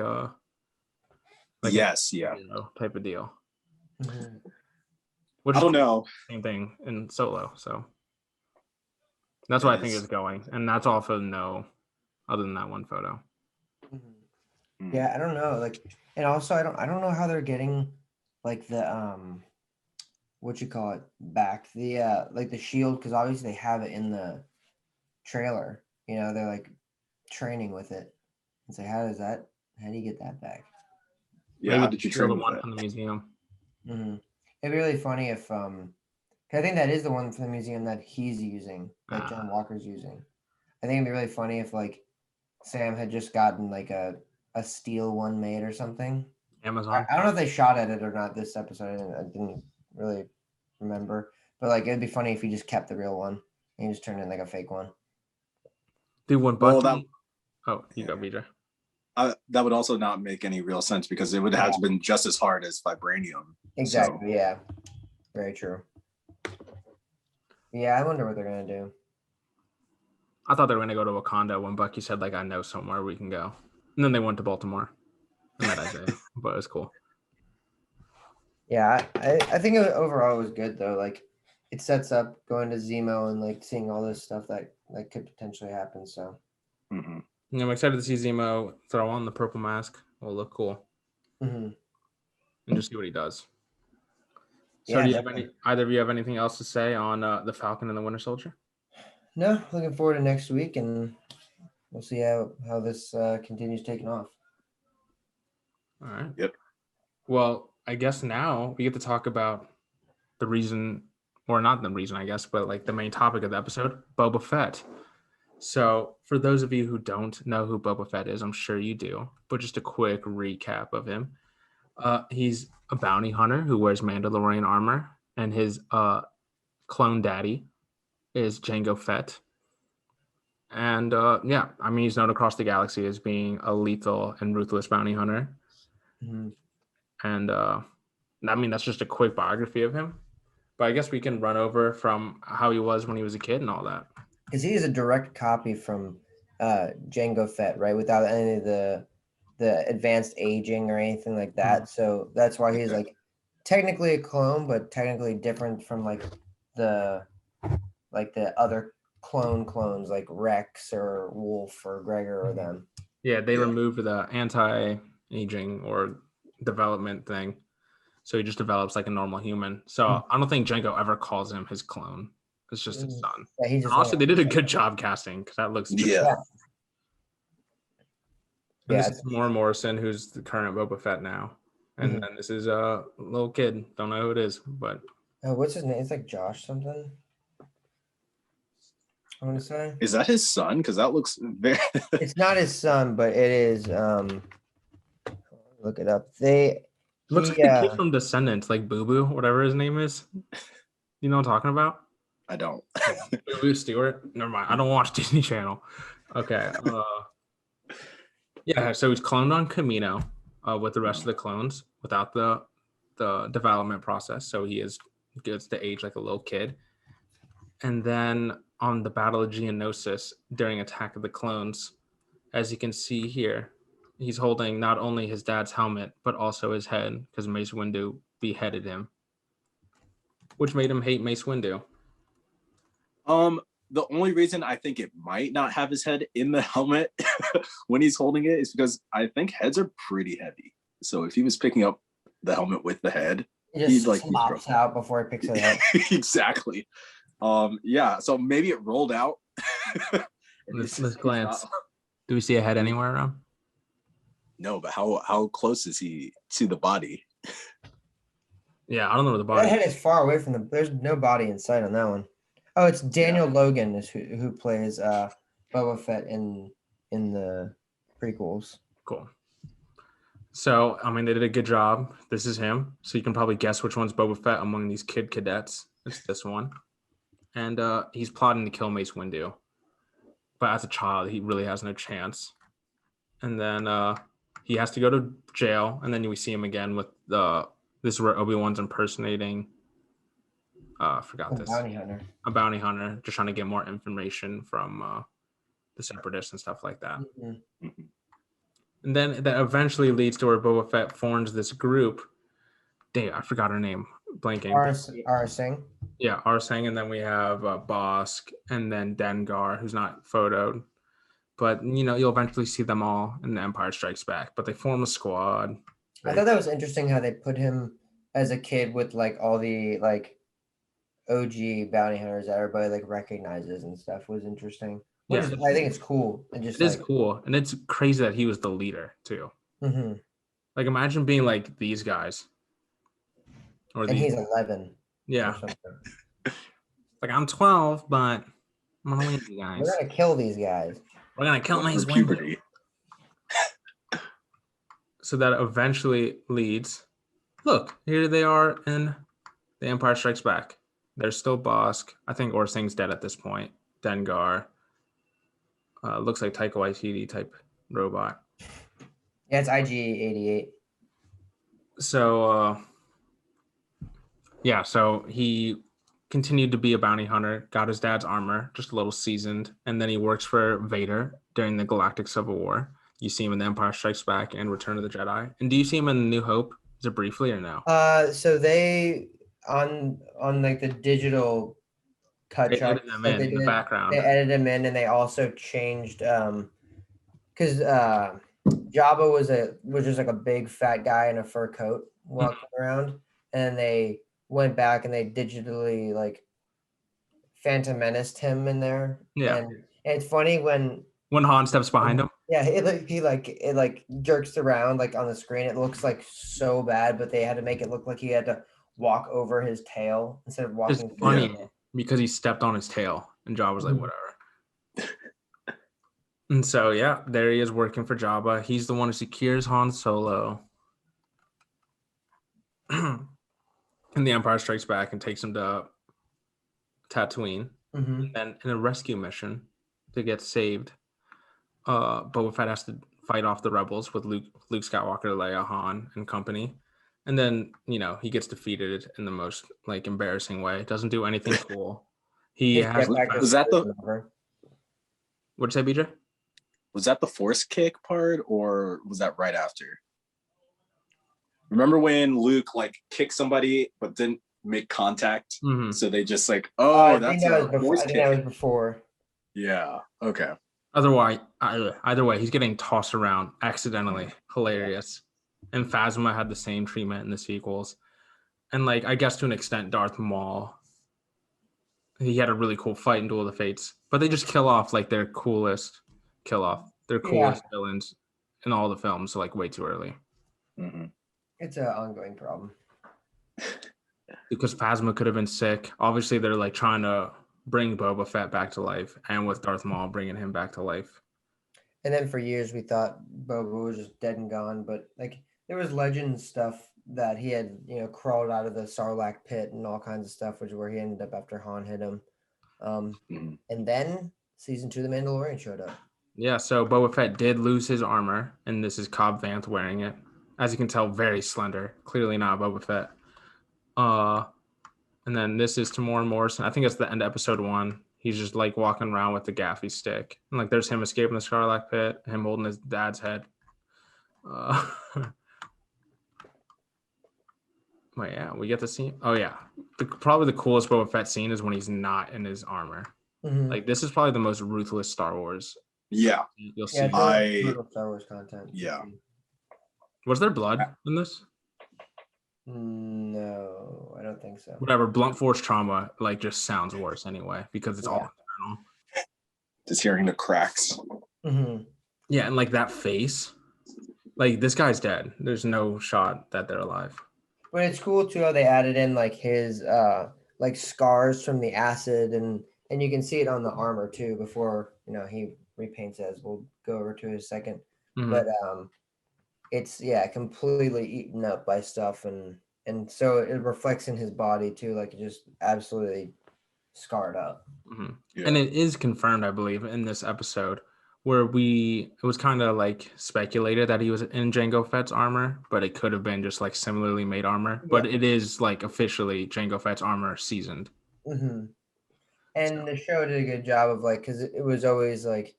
yes, type of deal. Mhm. Which I don't know. Same thing in Solo. So that's what I think is going. And that's all for no other than that one photo. Yeah, I don't know. Like, and also I don't know how they're getting like the what you call it back, the like the shield, because obviously they have it in the trailer. You know, they're like training with it. And so how do you get that back? Yeah, Maybe how did you steal train the with one that? from the museum? It'd be really funny if 'Cause I think that is the one from the museum that he's using, that Ah. John Walker's using. I think it'd be really funny if like Sam had just gotten like a steel one made or something. Amazon. I don't know if they shot at it or not this episode. I didn't really remember, but like it'd be funny if he just kept the real one and he just turned in like a fake one. Dude, when Well, Bucky. Oh, you go, BJ. That would also not make any real sense because it would have to been just as hard as vibranium. Exactly. So, Yeah. Very true. Yeah, I wonder what they're gonna do. I thought they were gonna go to Wakanda when Bucky said like I know somewhere we can go, and then they went to Baltimore and met Isaiah, but it was cool. Yeah, I think overall it was good though. Like it sets up going to Zemo and like seeing all this stuff that could potentially happen. So mhm. And I'm excited to see Zemo throw on the purple mask. It'll look cool, mhm. and just see what he does. So, Yeah, do you have definitely. either of you have anything else to say on the Falcon and the Winter Soldier? No, looking forward to next week, and we'll see how this continues taking off. All right. Yep. Well, I guess now we get to talk about the reason, or not the reason, I guess, but like the main topic of the episode, Boba Fett. So, for those of you who don't know who Boba Fett is, I'm sure you do, but just a quick recap of him. He's a bounty hunter who wears Mandalorian armor, and his clone daddy is Jango Fett. And yeah, I mean, he's known across the galaxy as being a lethal and ruthless bounty hunter. Mhm. And I mean, that's just a quick biography of him. But I guess we can run over from how he was when he was a kid and all that. Because he is a direct copy from Jango Fett, right? Without any of the advanced aging or anything like that. So that's why he's like technically a clone, but technically different from like the other clones like Rex or Wolf or Gregor or them. Yeah, they removed the anti-aging or development thing. So he just develops like a normal human. So I don't think Jango ever calls him his clone. It's just his son. Yeah, he And just honestly, they did a good job casting because that looks Yeah. And Yeah, this is Moore Morrison, who's the current Boba Fett now. And then this is a little kid. Don't know who it is, but what's his name? It's like Josh something. I want to say. Is that his son? Because that looks very. It's not his son, but it is. Look it up. it looks like the kid from Descendants, like Boo Boo, whatever his name is. You know what I'm talking about? I don't. Boo Boo Stewart. Never mind. I don't watch Disney Channel. Okay. Yeah. So he's cloned on Camino with the rest of the clones without the development process. So he gets to age like a little kid. And then on the Battle of Geonosis during Attack of the Clones, as you can see here, he's holding not only his dad's helmet, but also his head because Mace Windu beheaded him, which made him hate Mace Windu. The only reason I think it might not have his head in the helmet when he's holding it is because I think heads are pretty heavy. So if he was picking up the helmet with the head, he just pops out before he picks it up. Exactly. Yeah, so maybe it rolled out. Let's glance. Do we see a head anywhere around? No, but how close is he to the body? Yeah, I don't know where the body. That head is far away from there's no body in sight on that one. Oh, it's Daniel Logan is who plays Boba Fett in the prequels. Cool. So, I mean, they did a good job. This is him. So you can probably guess which one's Boba Fett among these kid cadets. It's this one. And he's plotting to kill Mace Windu. But as a child, he really has no chance. And then he has to go to jail. And then we see him again with this is where Obi-Wan's impersonating. I forgot this. A bounty hunter. Just trying to get more information from the Separatists and stuff like that. Mm-hmm. And then that eventually leads to where Boba Fett forms this group. Dang, I forgot her name. Blanking. Arsing. Yeah, Arsing. And then we have Bosk and then Dengar, who's not photoed. But, you know, you'll eventually see them all in The Empire Strikes Back. But they form a squad. I thought that was interesting how they put him as a kid with, like, all the, like, OG bounty hunters that everybody, like, recognizes and stuff was interesting. I think it's cool. It is cool. And it's crazy that he was the leader, too. Mm-hmm. Like, imagine being, like, these guys. And he's 11. Yeah. Like, I'm 12, but I'm gonna leave you guys. We're gonna kill these guys. We're gonna kill Going Mace through Windu. puberty. So that eventually leads. Look, here they are in The Empire Strikes Back. There's still Bosk. I think Orsing's dead at this point. Dengar. Looks like Taika Waititi type robot. Yeah, it's IG-88. So, so he continued to be a bounty hunter, got his dad's armor, just a little seasoned, and then he works for Vader during the Galactic Civil War. You see him in The Empire Strikes Back and Return of the Jedi. And do you see him in New Hope? Is it briefly or no? So they on like the digital cut They shots edited them that in the background. They edited them in, and they also changed because Jabba was just like a big fat guy in a fur coat walking around, and they went back and they digitally like Phantom Menaced him in there. Yeah. And it's funny when Han steps behind him. Yeah, it jerks around like on the screen. It looks like so bad, but they had to make it look like he had to walk over his tail instead of It's walking. funny because he stepped on his tail, and Jabba was like, whatever. And so, yeah, there he is working for Jabba. He's the one who secures Han Solo in The Empire Strikes Back and takes him to Tatooine. Mm-hmm. And then in a rescue mission to get saved, Boba Fett has to fight off the rebels with Luke Skywalker, Leia, Han, and company. And then, he gets defeated in the most like embarrassing way. Doesn't do anything cool. He has was that the What'd you say, BJ? Was that the force kick part, or was that right after? Remember when Luke like kicked somebody but didn't make contact? Mm-hmm. So they just like, I that's think a force kick. that was before. Yeah. Okay. Either way, he's getting tossed around accidentally. Hilarious. And Phasma had the same treatment in the sequels. And like, I guess to an extent, Darth Maul, he had a really cool fight in Duel of the Fates. But they just kill off like their coolest villains in all the films, like way too early. Mm-hmm. It's an ongoing problem. Because Phasma could have been sick. Obviously, they're like trying to bring Boba Fett back to life, and with Darth Maul bringing him back to life. And then for years we thought Boba was just dead and gone, but like there was legend stuff that he had, crawled out of the Sarlacc pit and all kinds of stuff, which is where he ended up after Han hit him. And then season 2, The Mandalorian showed up. Yeah, so Boba Fett did lose his armor, and this is Cobb Vanth wearing it. As you can tell, very slender. Clearly not Boba Fett. And then this is Tamora Morrison. I think it's the end of episode 1. He's just like walking around with the gaffy stick. And like there's him escaping the Sarlacc pit, him holding his dad's head. But yeah, we get to see. Oh yeah, probably the coolest Boba Fett scene is when he's not in his armor. Mm-hmm. Like this is probably the most ruthless Star Wars. Yeah, you'll see. Brutal Star Wars content. Yeah. Was there blood in this? No, I don't think so. Whatever. Blunt force trauma like just sounds worse anyway because it's all internal. Just hearing the cracks. Mm-hmm. Yeah, and like that face, like this guy's dead. There's no shot that they're alive. But it's cool too how they added in like his like scars from the acid, and you can see it on the armor too before he repaints it, as we'll go over to in a second. Mm-hmm. But it's completely eaten up by stuff, and so it reflects in his body too, like it just absolutely scarred up. Mm-hmm. Yeah. And it is confirmed, I believe, in this episode where it was kind of like speculated that he was in Jango Fett's armor, but it could have been just like similarly made armor. But it is like officially Jango Fett's armor seasoned. Mm-hmm. And the show did a good job of like, because it was always like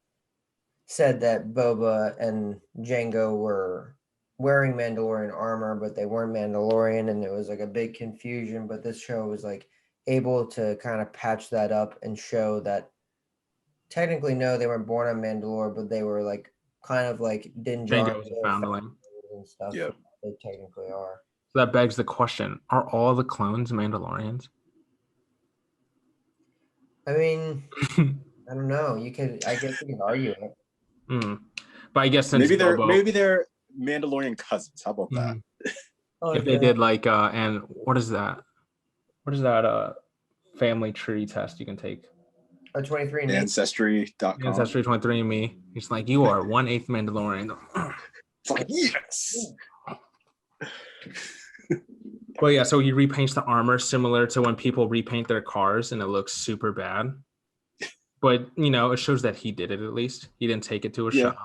said that Boba and Jango were wearing Mandalorian armor, but they weren't Mandalorian, and it was like a big confusion. But this show was like able to kind of patch that up and show that technically no, they weren't born on Mandalore, but they were like kind of like Din Djarin and stuff. Yep. They technically are. So that begs the question: are all the clones Mandalorians? I mean, I don't know. I guess you can argue it. But I guess maybe they're Mandalorian cousins. How about that? If they did like and what is that? What is that? family tree test you can take. A 23andMe. Ancestry.com. Ancestry 23andMe. He's like, you are 1/8 Mandalorian. It's like, yes. But yeah, so he repaints the armor similar to when people repaint their cars and it looks super bad. But, it shows that he did it at least. He didn't take it to a shop.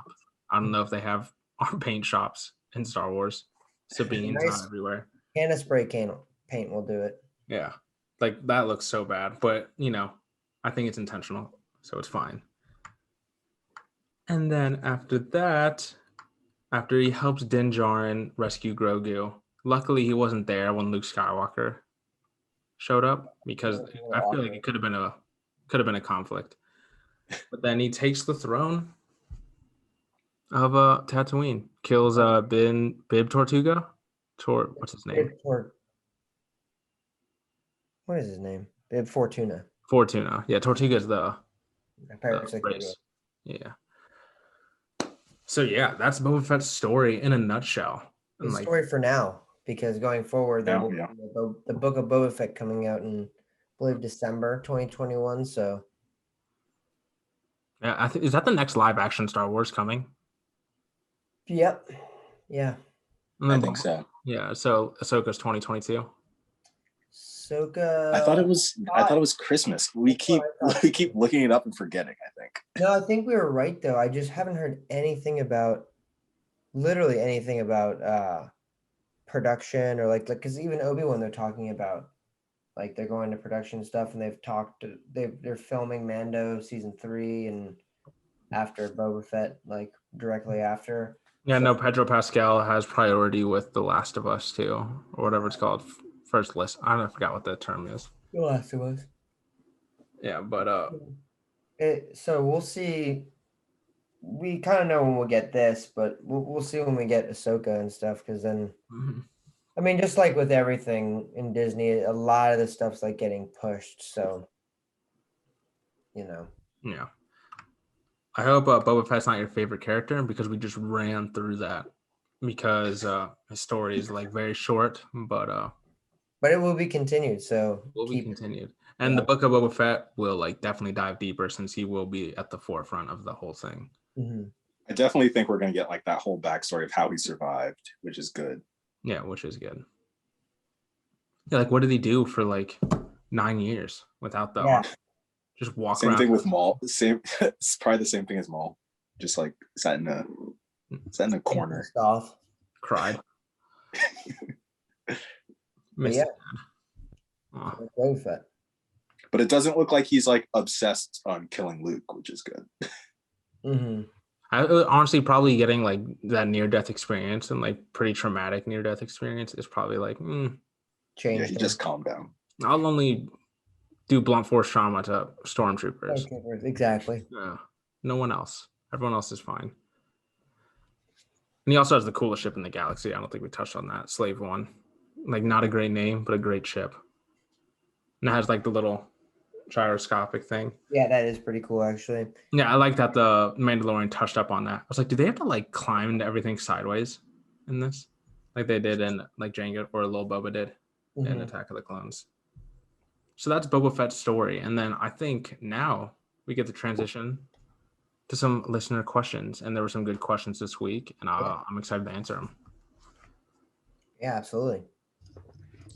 I don't know if they have paint shops in Star Wars. Sabine's Nice. everywhere. Can of spray paint will do it. Yeah. Like, that looks so bad. But, I think it's intentional. So it's fine. And then after that, after he helps Din Djarin rescue Grogu, luckily he wasn't there when Luke Skywalker showed up because I feel like it could have been a conflict. But then he takes the throne of Tatooine, kills Bib Tortuga. What's his name? What is his name? Bib Fortuna. Fortuna. Yeah, Tortuga's the race. Yeah. So yeah, that's Boba Fett's story in a nutshell. The story for now, because going forward, there will be the book of Boba Fett coming out in, I believe, December 2021. So yeah, is that the next live action Star Wars coming? Yep. Yeah. I think so. Yeah. So Ahsoka's 2022. Ahsoka. I thought it was Christmas. We keep looking it up and forgetting, I think. No, I think we were right though. I just haven't heard literally anything about production or like because even Obi Wan they're talking about like they're going to production stuff and they're filming Mando season 3 and after Boba Fett like directly after. Yeah, no, Pedro Pascal has priority with The Last of Us too, or whatever it's called. First list. I forgot what the term is. The Last of Us. Yeah, but so we'll see. We kind of know when we'll get this, but we'll see when we get Ahsoka and stuff. Because then, I mean, just like with everything in Disney, a lot of the stuff's like getting pushed. So, Yeah. I hope Boba Fett's not your favorite character because we just ran through that because his story is like very short, but it will be continued. So be continued. And the book of Boba Fett will like definitely dive deeper since he will be at the forefront of the whole thing. Mm-hmm. I definitely think we're going to get like that whole backstory of how he survived, which is good. Yeah, which is good. Yeah, like what did he do for like 9 years without the arm? Just walk around. Same thing with Maul. It's probably the same thing as Maul. Just like sat in a corner. Cried. Boba Fett. But it doesn't look like he's like obsessed on killing Luke, which is good. Mm-hmm. I honestly probably getting like that near-death experience and like pretty traumatic near-death experience is probably like change. Yeah, he just calmed down. I'll only do blunt force trauma to stormtroopers. Exactly. Yeah. No one else. Everyone else is fine. And he also has the coolest ship in the galaxy. I don't think we touched on that. Slave One. Like not a great name, but a great ship. And it has like the little gyroscopic thing. Yeah, that is pretty cool actually. Yeah, I like that the Mandalorian touched up on that. I was like, do they have to like climb into everything sideways in this? Like they did in like Jango or Lil Boba did in Attack of the Clones. So that's Boba Fett's story. And then I think now we get to transition to some listener questions. And there were some good questions this week, and I'm excited to answer them. Yeah, absolutely.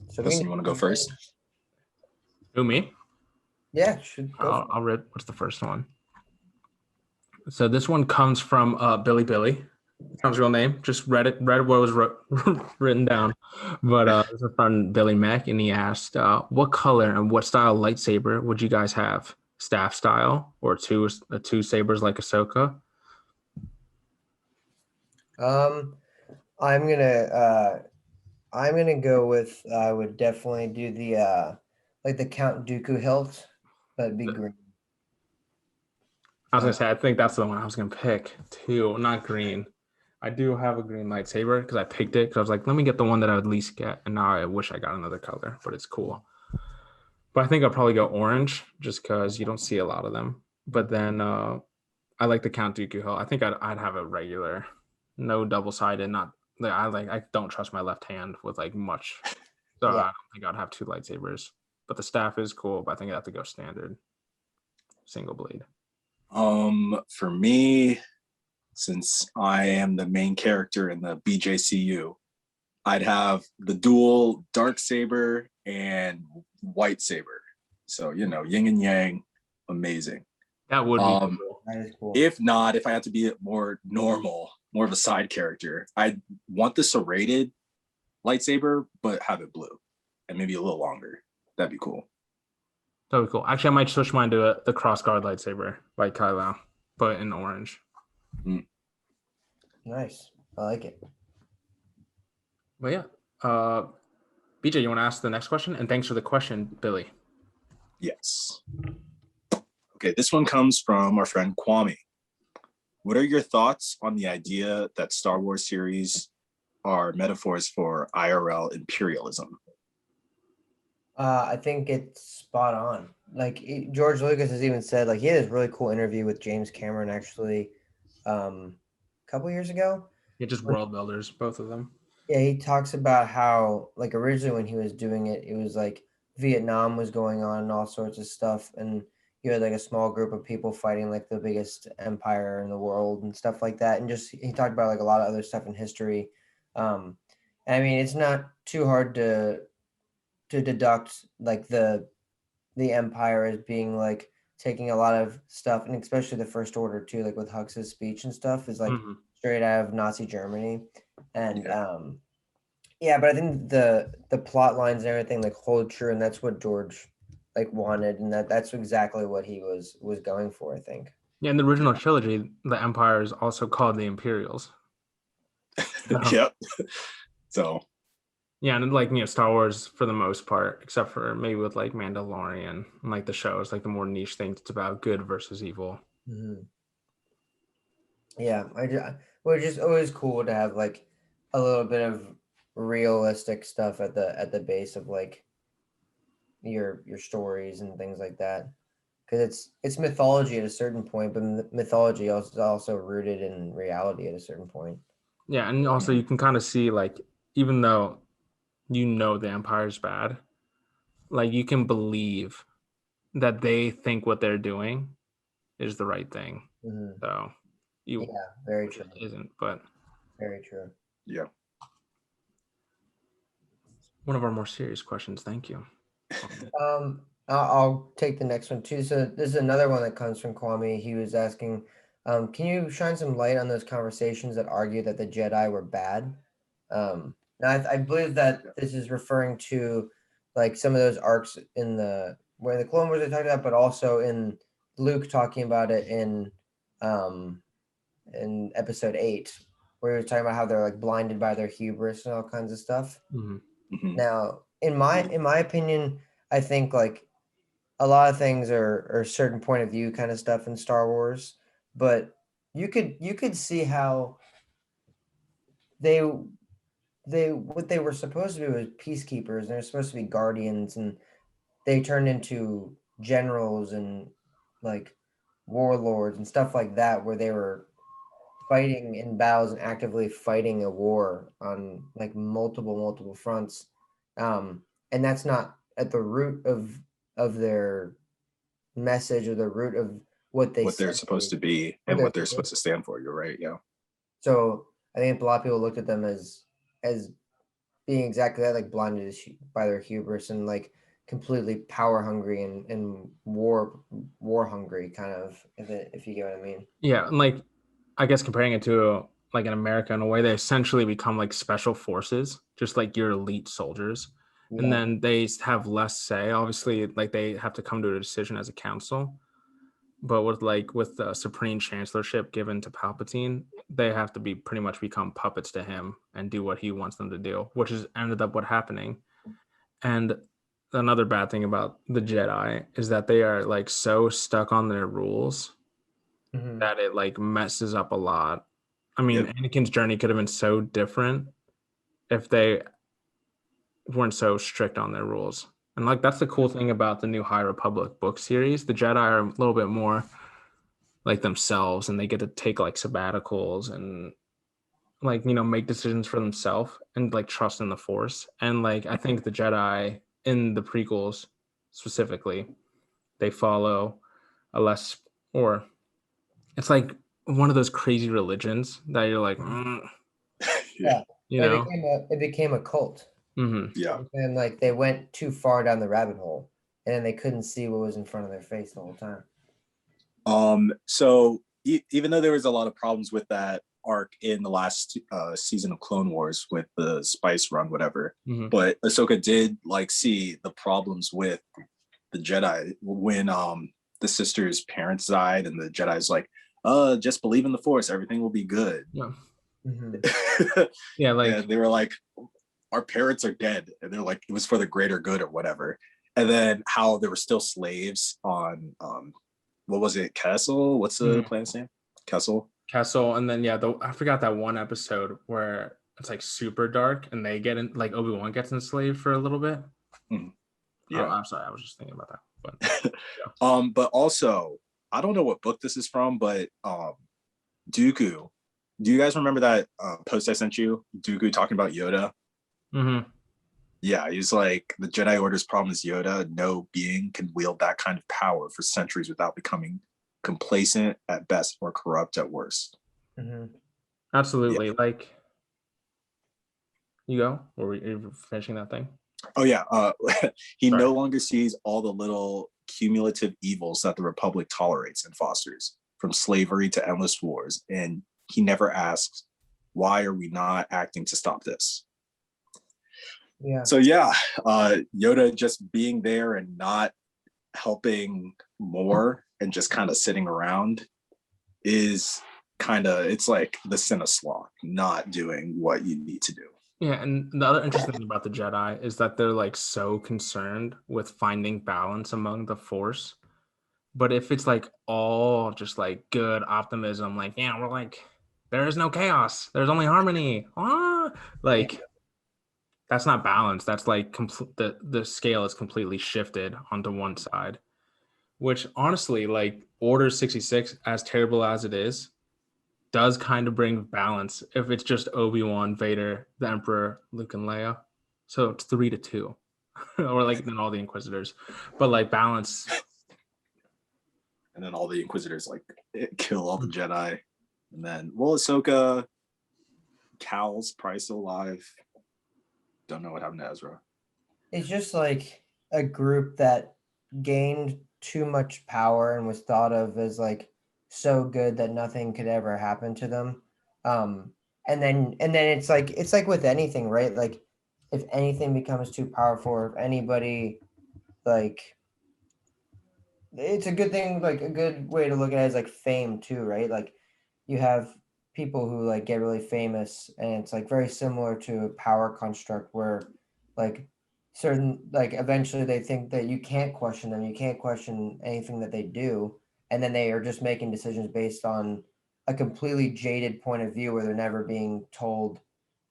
So you want to go first? Who, me? Yeah, should go. I'll read. What's the first one? So this one comes from Billy. That's his real name. Just read what was written down. But this is from Billy Mack, and he asked, what color and what style lightsaber would you guys have? Staff style or two sabers like Ahsoka? I'm gonna go with I would definitely do the like the Count Dooku hilt. That'd be green. I was gonna say I think that's the one I was gonna pick too. Not green. I do have a green lightsaber because I picked it because I was like, let me get the one that I would least get, and now I wish I got another color, but it's cool. But I think I'll probably go orange just because you don't see a lot of them. But then I like the Count Dooku hilt. I think I'd have a regular, no double-sided. Not I don't trust my left hand with like much, so I don't think I'd have two lightsabers. but the staff is cool. But I think I have to go standard single blade. For me, since I am the main character in the BJCU, I'd have the dual dark saber and white saber. So yin and yang, amazing. That would be cool. That is cool. If not, if I had to be more normal, more of a side character, I'd want the serrated lightsaber, but have it blue and maybe a little longer. That'd be cool. That would be cool. Actually, I might switch mine to the crossguard lightsaber like Kylo, but in orange. Nice. I like it. But yeah, BJ, you want to ask the next question? And thanks for the question, Billy. Yes. Okay, this one comes from our friend Kwame. What are your thoughts on the idea that Star Wars series are metaphors for IRL imperialism? I think it's spot on. Like George Lucas has even said, like he had this really cool interview with James Cameron actually, a couple years ago. Yeah, just world builders, both of them. Yeah, he talks about how like originally when he was doing it, it was like Vietnam was going on and all sorts of stuff, and you had like a small group of people fighting like the biggest empire in the world and stuff like that. And just he talked about like a lot of other stuff in history. And I mean, it's not too hard to deduct like the empire as being like taking a lot of stuff, and especially the First Order too, like with Hux's speech and stuff is like straight out of Nazi Germany. And but I think the plot lines and everything like hold true, and that's what George like wanted, and that's exactly what he was going for, I think. Yeah, in the original trilogy, the Empire is also called the Imperials. Yep. So yeah, and like Star Wars for the most part, except for maybe with like Mandalorian and like the shows, like the more niche things, it's about good versus evil. Mm-hmm. Yeah, it's just always cool to have like a little bit of realistic stuff at the base of like your stories and things like that, because it's mythology at a certain point, but mythology is also rooted in reality at a certain point. Yeah, and also you can kind of see like even though the Empire's bad, like you can believe that they think what they're doing is the right thing. Mm-hmm. So very true. It isn't, but very true. Yeah. One of our more serious questions. Thank you. I'll take the next one too. So this is another one that comes from Kwame. He was asking, can you shine some light on those conversations that argue that the Jedi were bad? Now I believe that this is referring to like some of those arcs in where the Clone Wars they talked about, but also in Luke talking about it in Episode 8, where he was talking about how they're like blinded by their hubris and all kinds of stuff. Mm-hmm. Mm-hmm. Now, in my opinion, I think like a lot of things are a certain point of view kind of stuff in Star Wars, but you could see how they what they were supposed to be was peacekeepers, and they're supposed to be guardians, and they turned into generals and like warlords and stuff like that, where they were fighting in battles and actively fighting a war on like multiple fronts, and that's not at the root of their message or the root of what they're supposed to be and what they're supposed to stand for. You're right. Yeah. So I think a lot of people looked at them as being exactly that, like blinded by their hubris and like completely power hungry and war hungry, kind of, if you get what I mean. Yeah, and like I guess comparing it to like in America, in a way, they essentially become like special forces, just like your elite soldiers. Yeah. And then they have less say. Obviously, like they have to come to a decision as a council. But with the supreme chancellorship given to Palpatine, they have to pretty much become puppets to him and do what he wants them to do, which is ended up what happening. And another bad thing about the Jedi is that they are like so stuck on their rules that it like messes up a lot. I mean, Anakin's journey could have been so different if they weren't so strict on their rules. And like that's the cool thing about the new High Republic book series. The Jedi are a little bit more like themselves, and they get to take like sabbaticals and like make decisions for themselves and like trust in the Force. And like I think the Jedi in the prequels specifically, they follow a less, or it's like one of those crazy religions that you're like, Yeah. you know. It became a cult. Yeah. And like they went too far down the rabbit hole, and then they couldn't see what was in front of their face the whole time. So even though there was a lot of problems with that arc in the last season of Clone Wars with the spice run, whatever, but Ahsoka did like see the problems with the Jedi when the sister's parents died, and the Jedi's like, just believe in the Force, everything will be good. Yeah. Yeah, like and they were like, our parents are dead, and they're like, it was for the greater good or whatever. And then how there were still slaves on what was it, Kessel? What's the planet's name? Kessel. And then I forgot that one episode where it's like super dark and they get in, like Obi-Wan gets enslaved for a little bit. Yeah, I'm sorry, I was just thinking about that. But yeah. But also, I don't know what book this is from, but Dooku. Do you guys remember that post I sent you? Dooku talking about Yoda. Yeah, he's like, the Jedi Order's problem is Yoda. No being can wield that kind of power for centuries without becoming complacent at best or corrupt at worst. Absolutely. Yeah. Like, you go? Or were you finishing that thing? Oh, yeah. He no longer sees all the little cumulative evils that the Republic tolerates and fosters, from slavery to endless wars. And he never asks, why are we not acting to stop this? Yeah. So yeah, Yoda just being there and not helping more and just kind of sitting around is kind of, it's like the sin of sloth, not doing what you need to do. Yeah, and the other interesting thing about the Jedi is that they're like so concerned with finding balance among the Force. But if it's like all just like good optimism, like, yeah, we're like, there is no chaos, there's only harmony. That's not balanced. That's like the scale is completely shifted onto one side, which honestly, like Order 66, as terrible as it is, does kind of bring balance if it's just Obi-Wan, Vader, the Emperor, Luke, and Leia. So it's 3-2, or like then all the Inquisitors, but like balance. And then all the Inquisitors like kill all the Jedi, and then Ahsoka, Cal's probably still alive. Don't know what happened to Ezra. It's just like a group that gained too much power and was thought of as like so good that nothing could ever happen to them. And then it's like with anything, right? Like if anything becomes too powerful, if anybody, like, it's a good thing, like a good way to look at it is like fame too, right? Like you have people who like get really famous, and it's like very similar to a power construct where like certain, like eventually they think that you can't question them, you can't question anything that they do, and then they are just making decisions based on a completely jaded point of view where they're never being told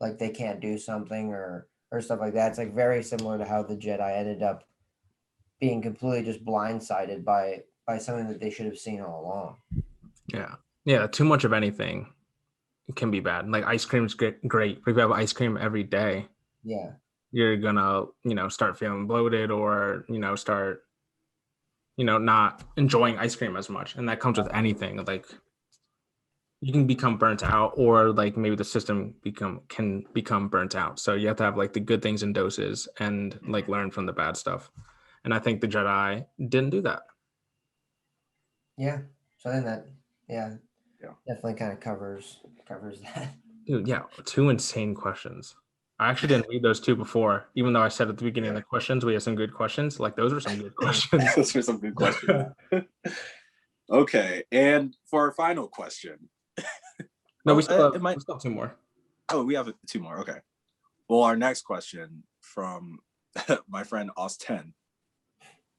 like they can't do something or stuff like that. It's like very similar to how the Jedi ended up being completely just blindsided by something that they should have seen all along. Yeah, too much of anything can be bad. Like ice cream is great, but if you have ice cream every day, yeah, you're gonna start feeling bloated, or start not enjoying ice cream as much. And that comes with anything. Like you can become burnt out, or like maybe the system can become burnt out. So you have to have like the good things in doses and like learn from the bad stuff. And I think the Jedi didn't do that. Yeah, so then that definitely kind of covers that. Dude, yeah, 2 insane questions. I actually didn't read those 2 before, even though I said at the beginning of the questions we have some good questions. Like those were some good questions. Those were some good questions. Okay, and for our final question. No, we still have 2 more. Oh, we have 2 more. Okay. Well, our next question from my friend Austin.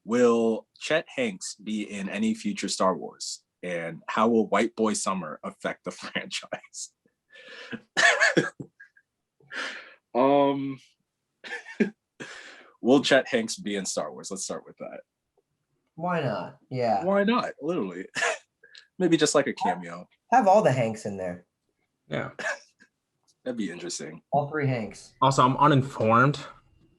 Will Chet Hanks be in any future Star Wars? And how will White Boy Summer affect the franchise? Will Chet Hanks be in Star Wars? Let's start with that. Why not? Yeah. Why not? Literally. Maybe just like a cameo. Have all the Hanks in there. Yeah. That'd be interesting. All 3 Hanks. Also, I'm uninformed,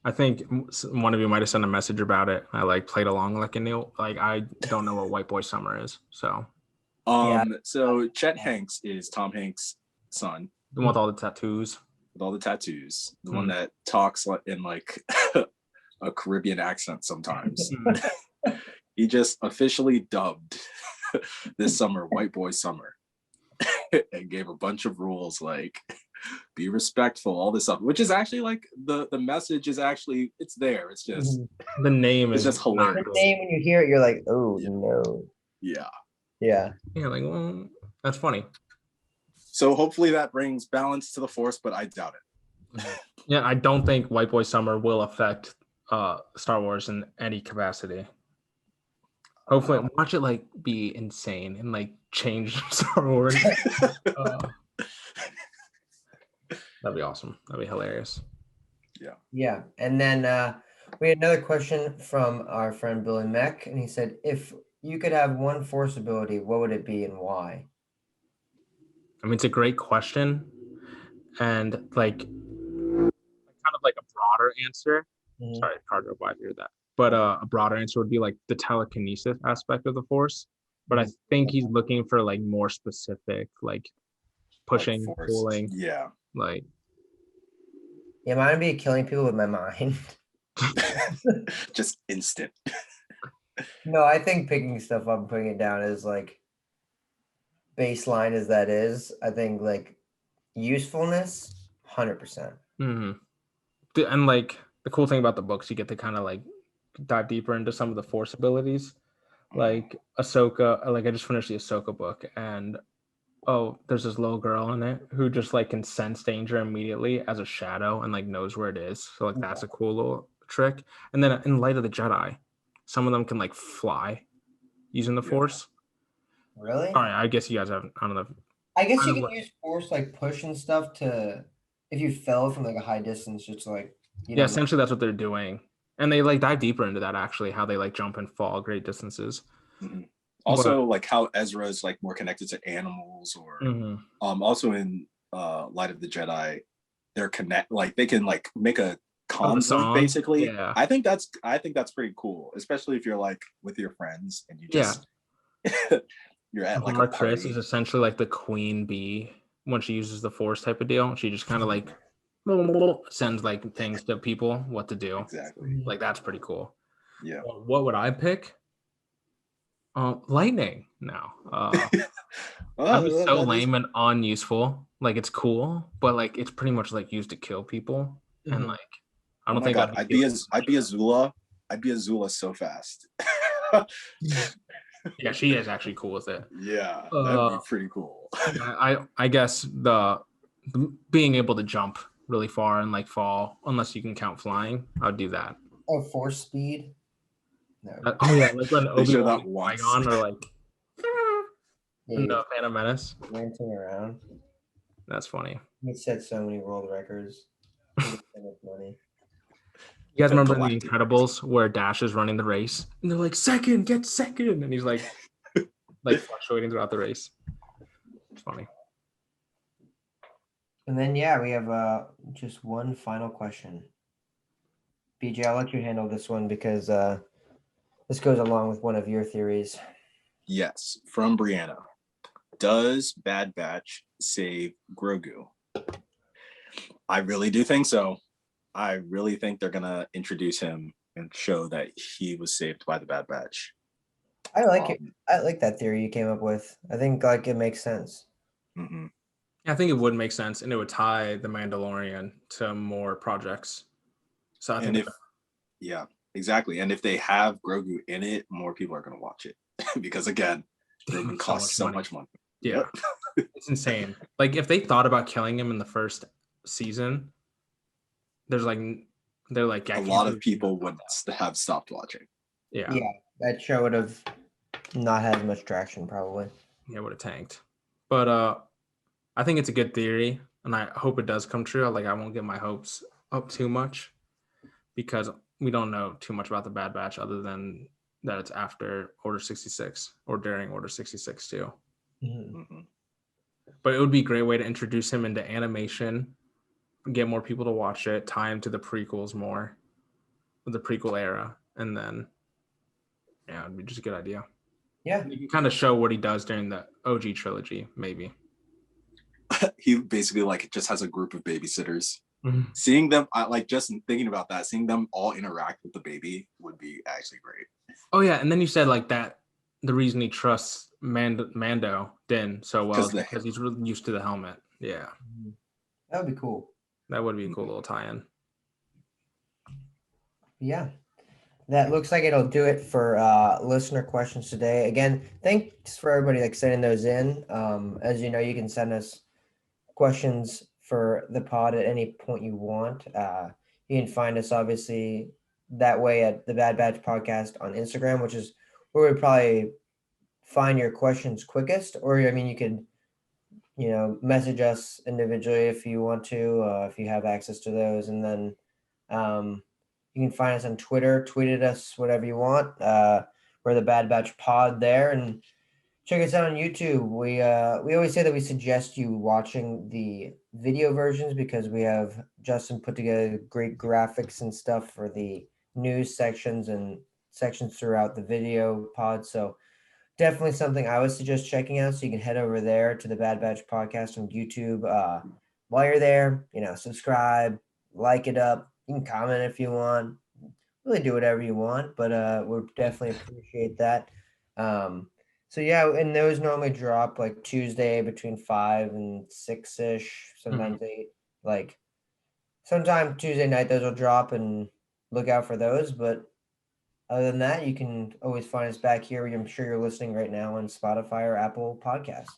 I think one of you might have sent a message about it. I like played along like a Neil. Like I don't know what White Boy Summer is. So Yeah. So Chet Hanks is Tom Hanks' son the one with all the tattoos. with all the tattoos, the one that talks in like a Caribbean accent sometimes. He just officially dubbed this summer White Boy Summer and gave a bunch of rules like be respectful, all this stuff, which is actually like the message is actually it's there. It's just The name it's is just hilarious. The name, when you hear it, you're like, oh no. Yeah. Yeah. Yeah, like well, that's funny. So hopefully that brings balance to the Force, but I doubt it. Yeah, I don't think White Boy Summer will affect Star Wars in any capacity. Hopefully, watch it like be insane and like change Star Wars. That'd be awesome. That'd be hilarious. Yeah. And then we had another question from our friend Billy Meck, and he said, if you could have one Force ability, what would it be and why? I mean, it's a great question, and like kind of like a broader answer. Sorry, Cargo, I hear that. But a broader answer would be like the telekinesis aspect of the Force. But I think he's looking for like more specific, like pushing, Like pulling, yeah. like. Yeah, mine would be killing people with my mind. Just instant. No, I think picking stuff up and putting it down is like baseline as that is. I think like usefulness, 100%. Mm-hmm. And like the cool thing about the books, you get to kind of like dive deeper into some of the Force abilities. Like Ahsoka, like I just finished the Ahsoka book, and there's this little girl in it who just like can sense danger immediately as a shadow and like knows where it is. So like that's a cool little trick. And then in Light of the Jedi, some of them can like fly using the Force. Really? All right, I guess you guys haven't. I don't know. I guess you can use Force like pushing stuff to, if you fell from like a high distance, just like yeah, essentially that's what they're doing. And they like dive deeper into that actually, how they like jump and fall great distances. Mm-hmm. Also, like how Ezra is like more connected to animals, or also in Light of the Jedi, they're like they can like make a convoy basically. Yeah. I think that's pretty cool, especially if you're like with your friends and you just you're at like a party. Chris is essentially like the queen bee when she uses the Force type of deal. She just kind of like sends like things to people what to do. Exactly. Like that's pretty cool. Yeah. What would I pick? Lightning. No. That'd be so lame and unuseful. Like it's cool, but like it's pretty much like used to kill people. And like I don't think I'd be Azula. I'd be Azula so fast. Yeah, she is actually cool with it. Yeah, that'd be pretty cool. I guess the being able to jump really far and like fall, unless you can count flying, I would do that. Oh, Force speed. No. Oh yeah, like when Obi Wan Kenobi or like in the Phantom Menace. Dancing around. That's funny. He set so many world records. So much money. You guys remember in The Incredibles where Dash is running the race and they're like, get second, and he's like fluctuating throughout the race. It's funny. And then we have just one final question. BJ, I'll let you handle this one because this goes along with one of your theories. Yes, from Brianna. Does Bad Batch save Grogu? I really do think so. I really think they're gonna introduce him and show that he was saved by the Bad Batch. I like it. I like that theory you came up with. I think like it makes sense. Mm-hmm. I think it would make sense, and it would tie the Mandalorian to more projects. So I think, yeah, exactly. And if they have Grogu in it, more people are gonna watch it because again, Grogu costs so much money. Yeah, it's insane. Like if they thought about killing him in the first season, they're like a lot of people would have stopped watching. Yeah, that show would have not had as much traction probably. Yeah, would have tanked. But I think it's a good theory, and I hope it does come true. Like I won't get my hopes up too much because we don't know too much about the Bad Batch other than that it's after Order 66 or during Order 66 too. Mm-hmm. But it would be a great way to introduce him into animation, get more people to watch it, tie him to the prequels more. with the prequel era, and then it'd be just a good idea. Yeah. You can kind of show what he does during the OG trilogy, maybe. He basically like just has a group of babysitters. Mhm. Seeing them, like just thinking about that, seeing them all interact with the baby would be actually great. Oh yeah, and then you said like that the reason he trusts Mando Din so well is because he's really used to the helmet. Yeah, That would be cool. that would be a cool little tie-in. Yeah. That looks like it'll do it for listener questions today. Again, thanks for everybody like sending those in. As you know, you can send us questions for the pod at any point you want. You can find us obviously that way at the Bad Batch Podcast on Instagram, which is where we probably find your questions quickest. Or I mean, you could, message us individually if you want to, if you have access to those, and then you can find us on Twitter. Tweet at us whatever you want. We're the Bad Batch Pod there, and check us out on YouTube. We always say that we suggest you watching the video versions because we have Justin put together great graphics and stuff for the news sections and sections throughout the video pod. So definitely something I would suggest checking out. So you can head over there to the Bad Batch Podcast on YouTube. While you're there, subscribe, like it up. You can comment if you want. Really do whatever you want, but we'll definitely appreciate that. So yeah, and those normally drop like Tuesday between 5 and 6-ish, sometimes 8. Like sometime Tuesday night those will drop, and look out for those. But other than that, you can always find us back here. I'm sure you're listening right now on Spotify or Apple Podcasts.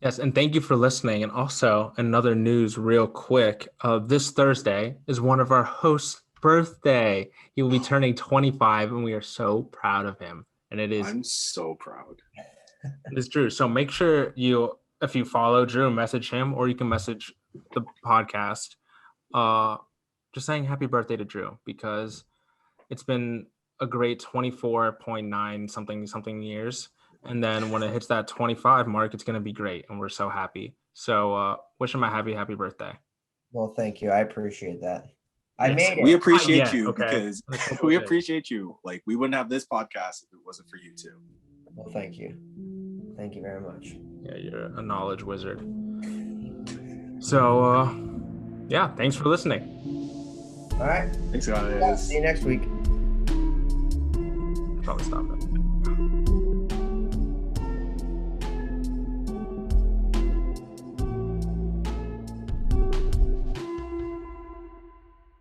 Yes, and thank you for listening. And also, another news real quick. This Thursday is one of our hosts' birthday. He will be turning 25, and we are so proud of him. And it is. I'm so proud. It's Drew. So make sure if you follow Drew, message him, or you can message the podcast, just saying happy birthday to Drew, because it's been a great 24.9 something years. And then when it hits that 25 mark, it's going to be great. And we're so happy. So wish him a happy birthday. Well, thank you. I appreciate that. Yes. I made it. We appreciate you okay. because we appreciate you. Like, we wouldn't have this podcast if it wasn't for you too. Well, thank you. Thank you very much. Yeah, you're a knowledge wizard. So, yeah, thanks for listening. All right. Thanks, guys. See you next week. Probably stop it.